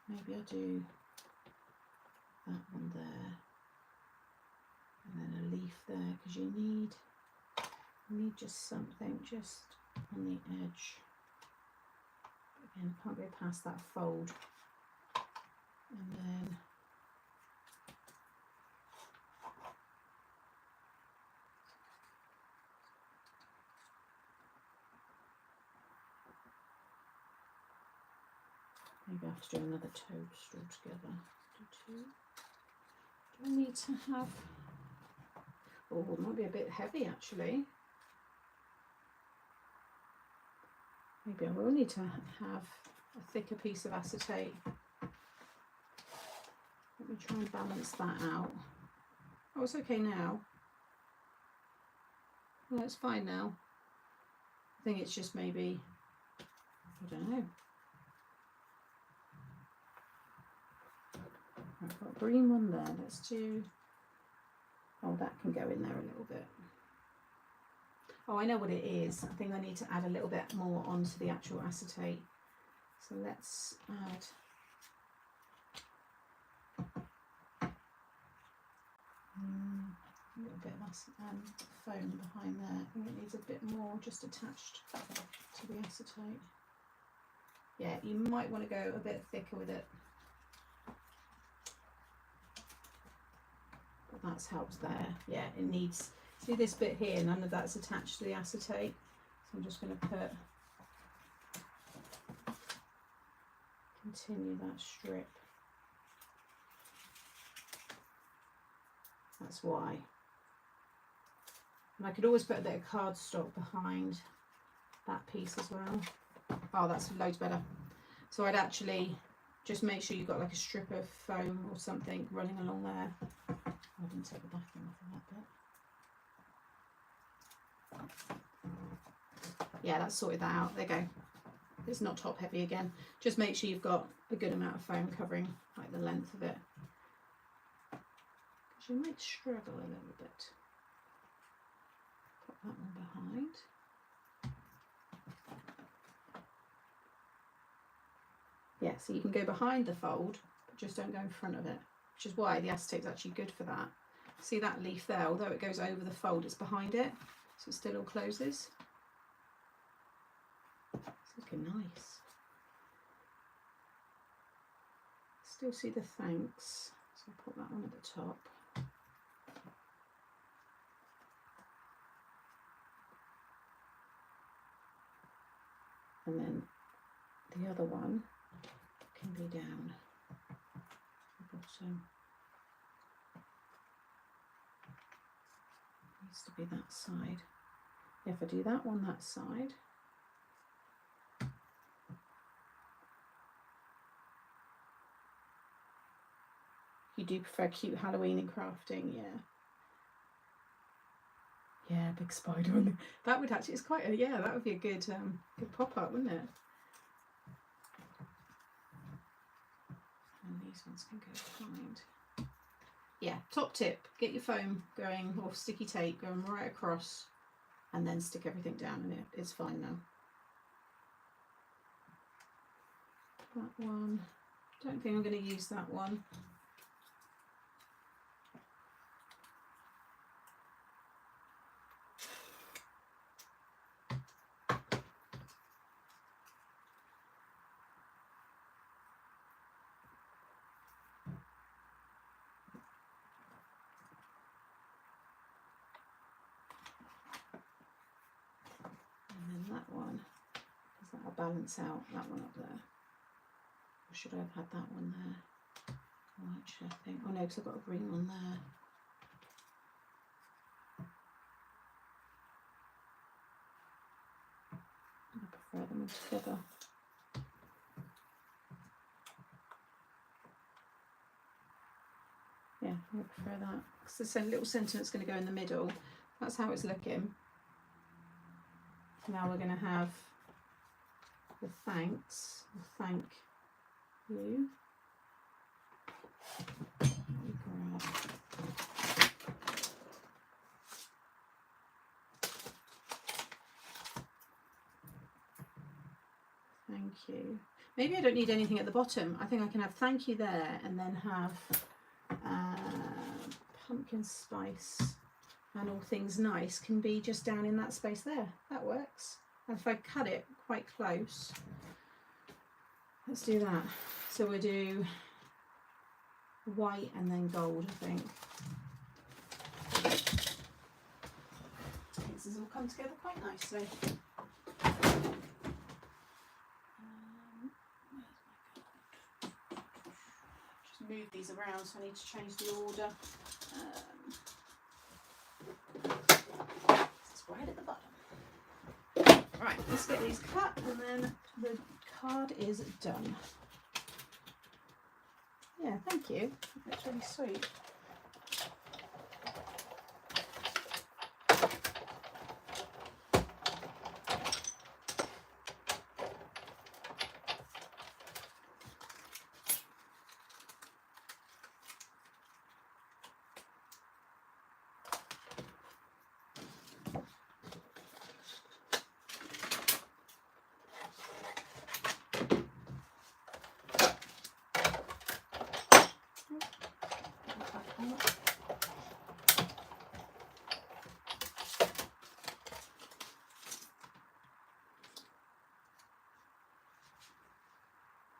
maybe I'll do that one there, and then a leaf there, because you need just something just on the edge. Again, can't go past that fold. And then maybe I have to do another toadstool together. Do two. Do I need to have, oh, it might be a bit heavy actually. Maybe I will need to have a thicker piece of acetate. Let me try and balance that out. Oh, it's okay now. Well, it's fine now. I think it's just maybe, I don't know. I've got a green one there. Let's do, oh, that can go in there a little bit. Oh, I know what it is. I think I need to add a little bit more onto the actual acetate. So let's add a little bit of foam behind there. I think it needs a bit more just attached to the acetate. Yeah, you might want to go a bit thicker with it. Put that that's helped there. Yeah, it needs, see this bit here, none of that's attached to the acetate. So I'm just going to continue that strip. That's why. And I could always put a bit of cardstock behind that piece as well. Oh, that's loads better. So I'd actually just make sure you've got like a strip of foam or something running along there. Oh, I didn't take the backing off of that bit. Yeah, that's sorted that out. There you go. It's not top heavy again. Just make sure you've got a good amount of foam covering like the length of it. Because you might struggle a little bit. Put that one behind. Yeah, so you can go behind the fold, but just don't go in front of it, which is why the acetate is actually good for that. See that leaf there, although it goes over the fold, it's behind it, so it still all closes. It's looking nice. Still see the thanks, so I'll put that one at the top. And then the other one can be down the bottom. Needs to be that side. If I do that one that side, you do prefer cute Halloween and crafting, yeah. Yeah, big spider on there. That would actually, it's quite a, yeah, that would be a good good pop-up, wouldn't it? And these ones can go behind. Yeah, top tip, get your foam going, or sticky tape going right across, and then stick everything down and it's fine now. That one, don't think I'm going to use that one. That one, because that'll balance out that one up there. Or should I have had that one there? Oh, actually, I think, oh no, because I've got a green one there. I prefer them all together. Yeah, I prefer that. Because the little sentiment's going to go in the middle. That's how it's looking. Now we're going to have the thanks, thank you. Thank you. Maybe I don't need anything at the bottom. I think I can have thank you there and then have pumpkin spice and all things nice can be just down in that space there. That works. And if I cut it quite close, let's do that. So we'll do white and then gold, I think. This has all come together quite nicely. Just move these around, so I need to change the order. It's right at the bottom. Right, let's get these cut and then the card is done. Yeah, thank you. That's really sweet.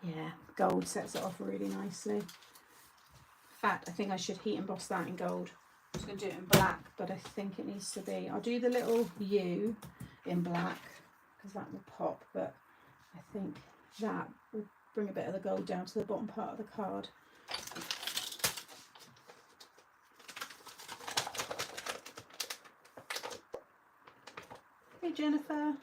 Yeah, gold sets it off really nicely. In fact, I think I should heat emboss that in gold. just going to do it in black, but I think it needs to be, I'll do the little U in black because that will pop, but I think that will bring a bit of the gold down to the bottom part of the card. Hey Jennifer.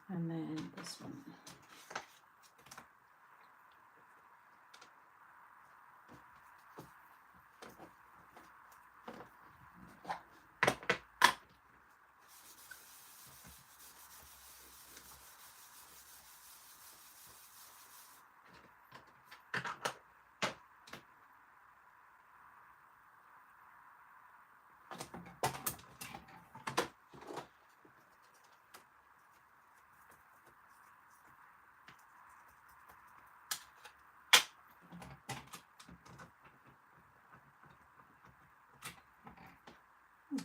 And then this one.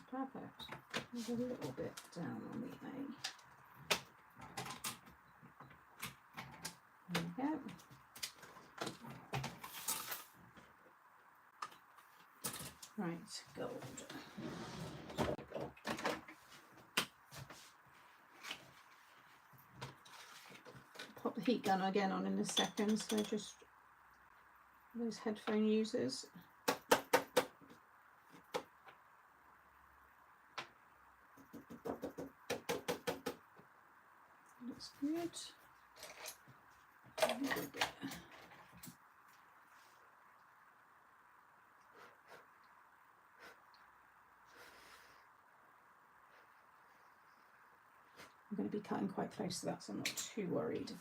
Perfect. There's a little bit down on the A. There we go. Right, gold. Pop the heat gun again on in a second, so just those headphone users. Looks good. A little bit. I'm going to be cutting quite close to that, so I'm not too worried.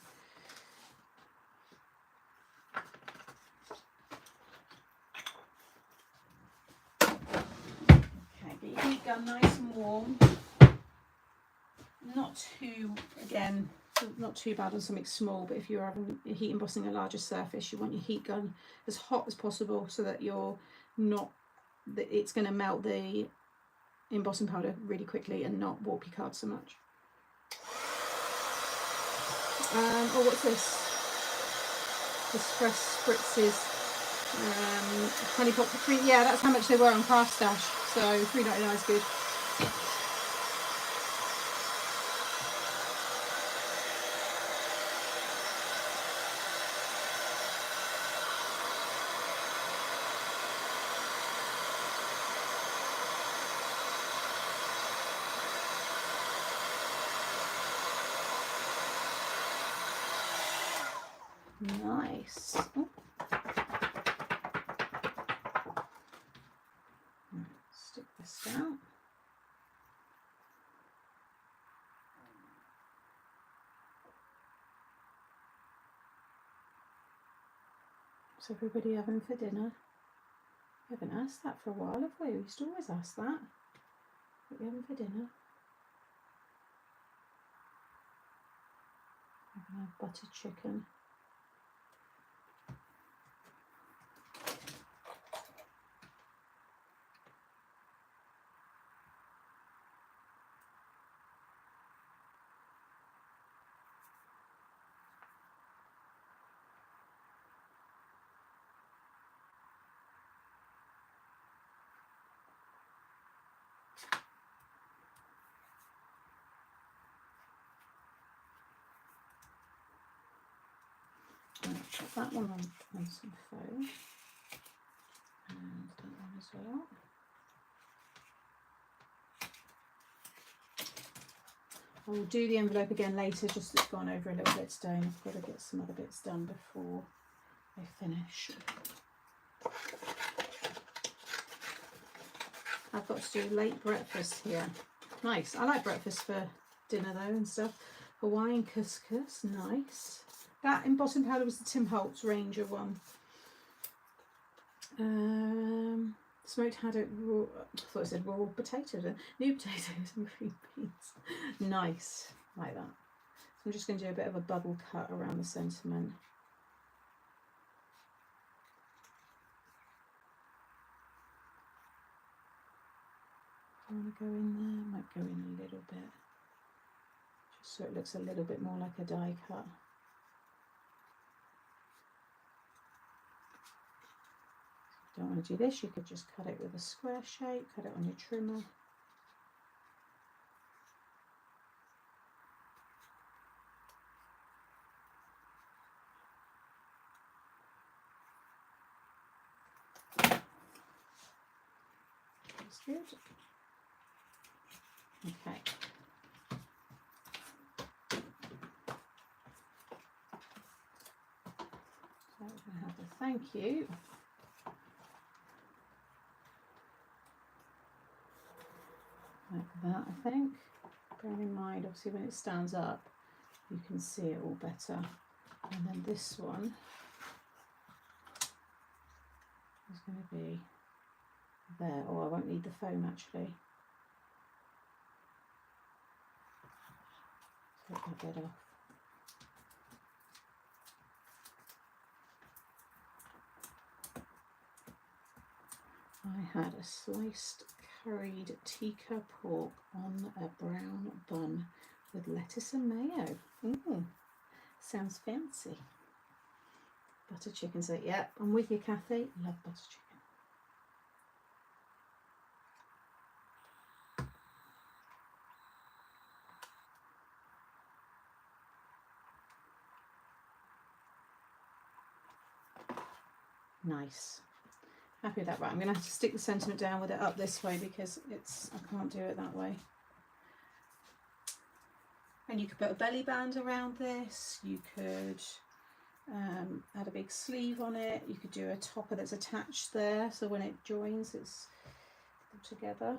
Okay, get your heat gun nice and warm. Not too, again, not too bad on something small, but if you're having heat embossing a larger surface, you want your heat gun as hot as possible so that you're not, that it's going to melt the embossing powder really quickly and not warp your card so much. Oh, what's this? This fresh Spritz's honey pot for $3. Yeah, that's how much they were on Craft Stash. So $3.99 is good. Nice. Oh. Stick this down. What's everybody having for dinner? We haven't asked that for a while, have we? We used to always ask that. What are you having for dinner? I'm going to have buttered chicken. Put that one on some foam, and that one as well. I will do the envelope again later, just it's gone over a little bit today and I've got to get some other bits done before I finish. I've got to do late breakfast here. Nice. I like breakfast for dinner though and stuff. Hawaiian couscous, nice. That embossing powder was the Tim Holtz Ranger one. Smoked haddock raw, I thought I said raw potatoes, new potatoes and green beans. Nice, like that. So I'm just going to do a bit of a bubble cut around the sentiment. I want to go in there, might go in a little bit, just so it looks a little bit more like a die cut. If you don't want to do this, you could just cut it with a square shape, cut it on your trimmer. That's good. Okay. So we're going to have the thank you. Like that, I think. Bearing in mind, obviously, when it stands up, you can see it all better. And then this one is going to be there. Oh, I won't need the foam actually. Take that bit off. I had a sliced curried tikka pork on a brown bun with lettuce and mayo. Ooh, sounds fancy. Butter chicken, so yeah, I'm with you, Kathy. Love butter chicken. Nice. Happy with that. Right, I'm going to have to stick the sentiment down with it up this way because I can't do it that way. And you could put a belly band around this. You could add a big sleeve on it. You could do a topper that's attached there, so when it joins, it's all together.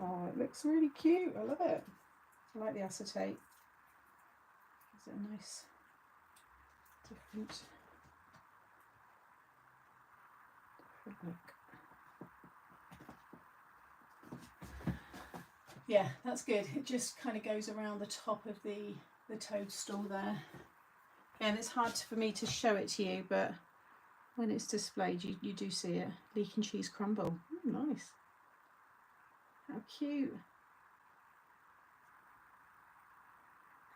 Oh, it looks really cute. I love it. I like the acetate. Gives it a nice different look. Yeah, that's good. It just kind of goes around the top of the toadstool there. And it's hard for me to show it to you, but when it's displayed, you do see it. Leek and cheese crumble. Ooh, nice. How cute.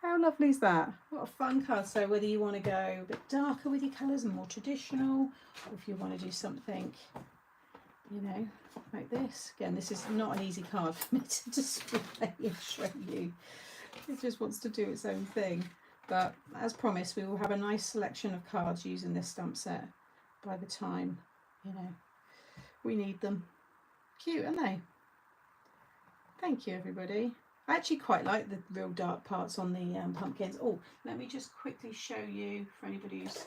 How lovely is that? What a fun card. So whether you want to go a bit darker with your colours and more traditional, or if you want to do something, you know, like this. Again, this is not an easy card for me to display and show you. It just wants to do its own thing. But as promised, we will have a nice selection of cards using this stamp set by the time, you know, we need them. Cute, aren't they? Thank you, everybody. I actually quite like the real dark parts on the pumpkins. Oh, let me just quickly show you, for anybody who's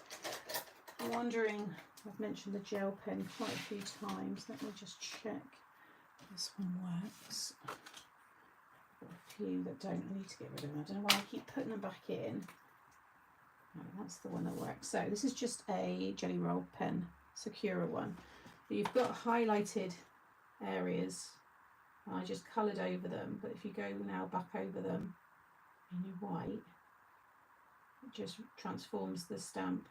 wondering, I've mentioned the gel pen quite a few times. Let me just check this one works. I've got a few that don't. I need to get rid of them. I don't know why I keep putting them back in. No, that's the one that works. So this is just a jelly roll pen, Sakura one. But you've got highlighted areas. I just coloured over them, but if you go now back over them in your white, it just transforms the stamp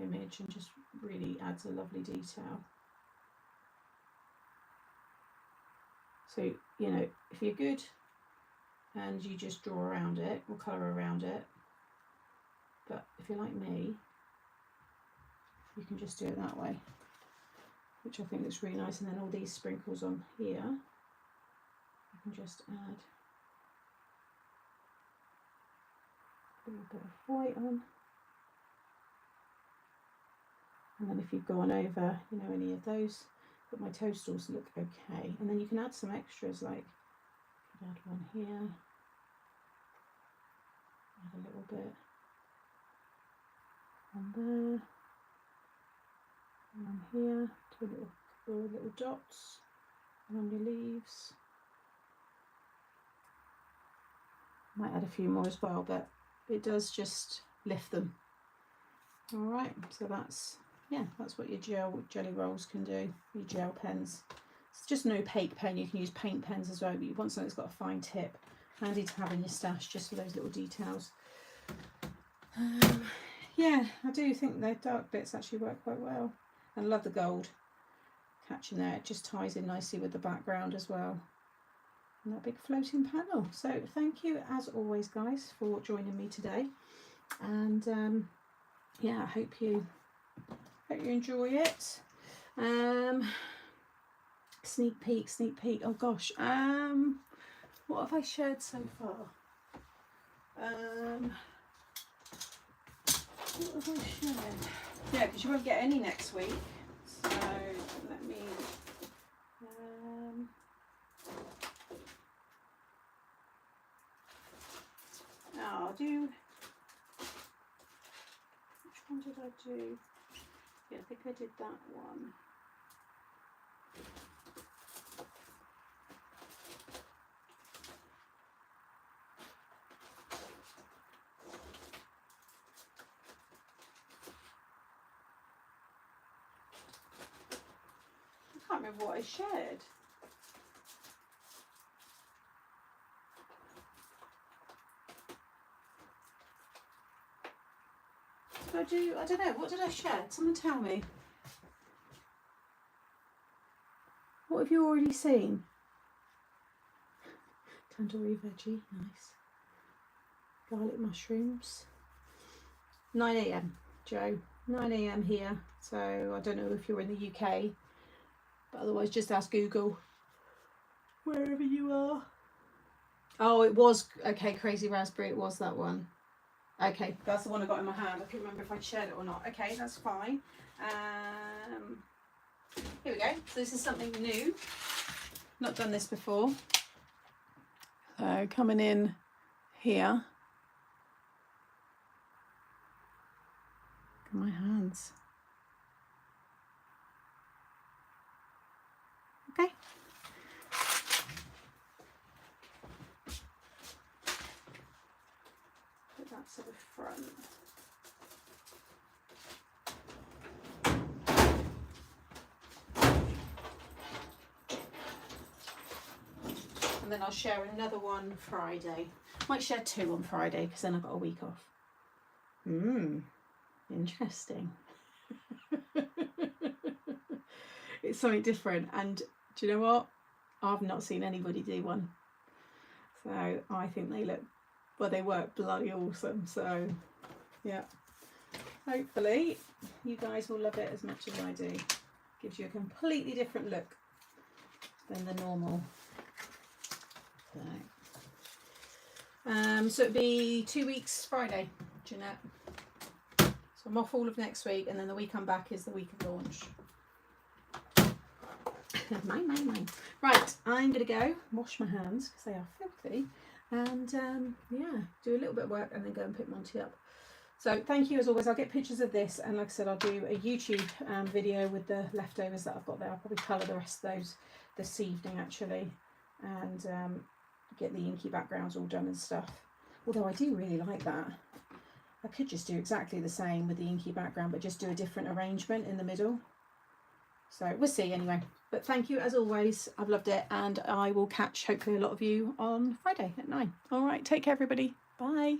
image and just really adds a lovely detail. So, you know, if you're good and you just draw around it or colour around it, but if you're like me, you can just do it that way, which I think looks really nice. And then all these sprinkles on here, you can just add a little bit of white on. And then if you've gone over, you know, any of those, but my toastals look okay. And then you can add some extras, like add one here, add a little bit on there, and on here, do a little dots, and on your leaves. Might add a few more as well, but it does just lift them. All right, so that's what your jelly rolls can do, your gel pens. It's just an opaque pen. You can use paint pens as well, but you want something that's got a fine tip. Handy to have in your stash just for those little details. Yeah, I do think the dark bits actually work quite well. And I love the gold catching there. It just ties in nicely with the background as well. And that big floating panel. So thank you as always, guys, for joining me today. And yeah, I hope you enjoy it. Sneak peek. Oh gosh, what have I shared so far? What have I shared? Yeah, because you won't get any next week. So let me. I'll do. Which one did I do? Yeah, I think I did that one. I can't remember what I shared. I don't know, what did I share? Someone tell me. What have you already seen? Tandoori veggie, nice. Garlic mushrooms. 9 AM, Joe. 9 AM here. So I don't know if you're in the UK, but otherwise just ask Google. Wherever you are. Oh, it was, okay, Crazy Raspberry, it was that one. Okay, that's the one I got in my hand. I can't remember if I shared it or not. Okay, that's fine. Here we go. So this is something new. Not done this before. So coming in here. Look at my hands. Okay. Put that to the front. And then I'll share another one Friday. Might share 2 on Friday because then I've got a week off. Interesting. It's something different, and do you know what? I've not seen anybody do one. So I think they look, well, they work bloody awesome. So yeah, hopefully you guys will love it as much as I do. Gives you a completely different look than the normal. So it'd be 2 weeks Friday, Jeanette. So I'm off all of next week, and then the week I'm back is the week of launch. Mine. Right, I'm going to go wash my hands because they are filthy, and yeah, do a little bit of work and then go and pick Monty up. So thank you as always. I'll get pictures of this, and like I said, I'll do a YouTube video with the leftovers that I've got there. I'll probably colour the rest of those this evening actually, and get the inky backgrounds all done and stuff. Although I do really like that. I could just do exactly the same with the inky background, but just do a different arrangement in the middle. So we'll see anyway. But thank you as always. I've loved it, and I will catch hopefully a lot of you on Friday at 9. All right, take care everybody. Bye.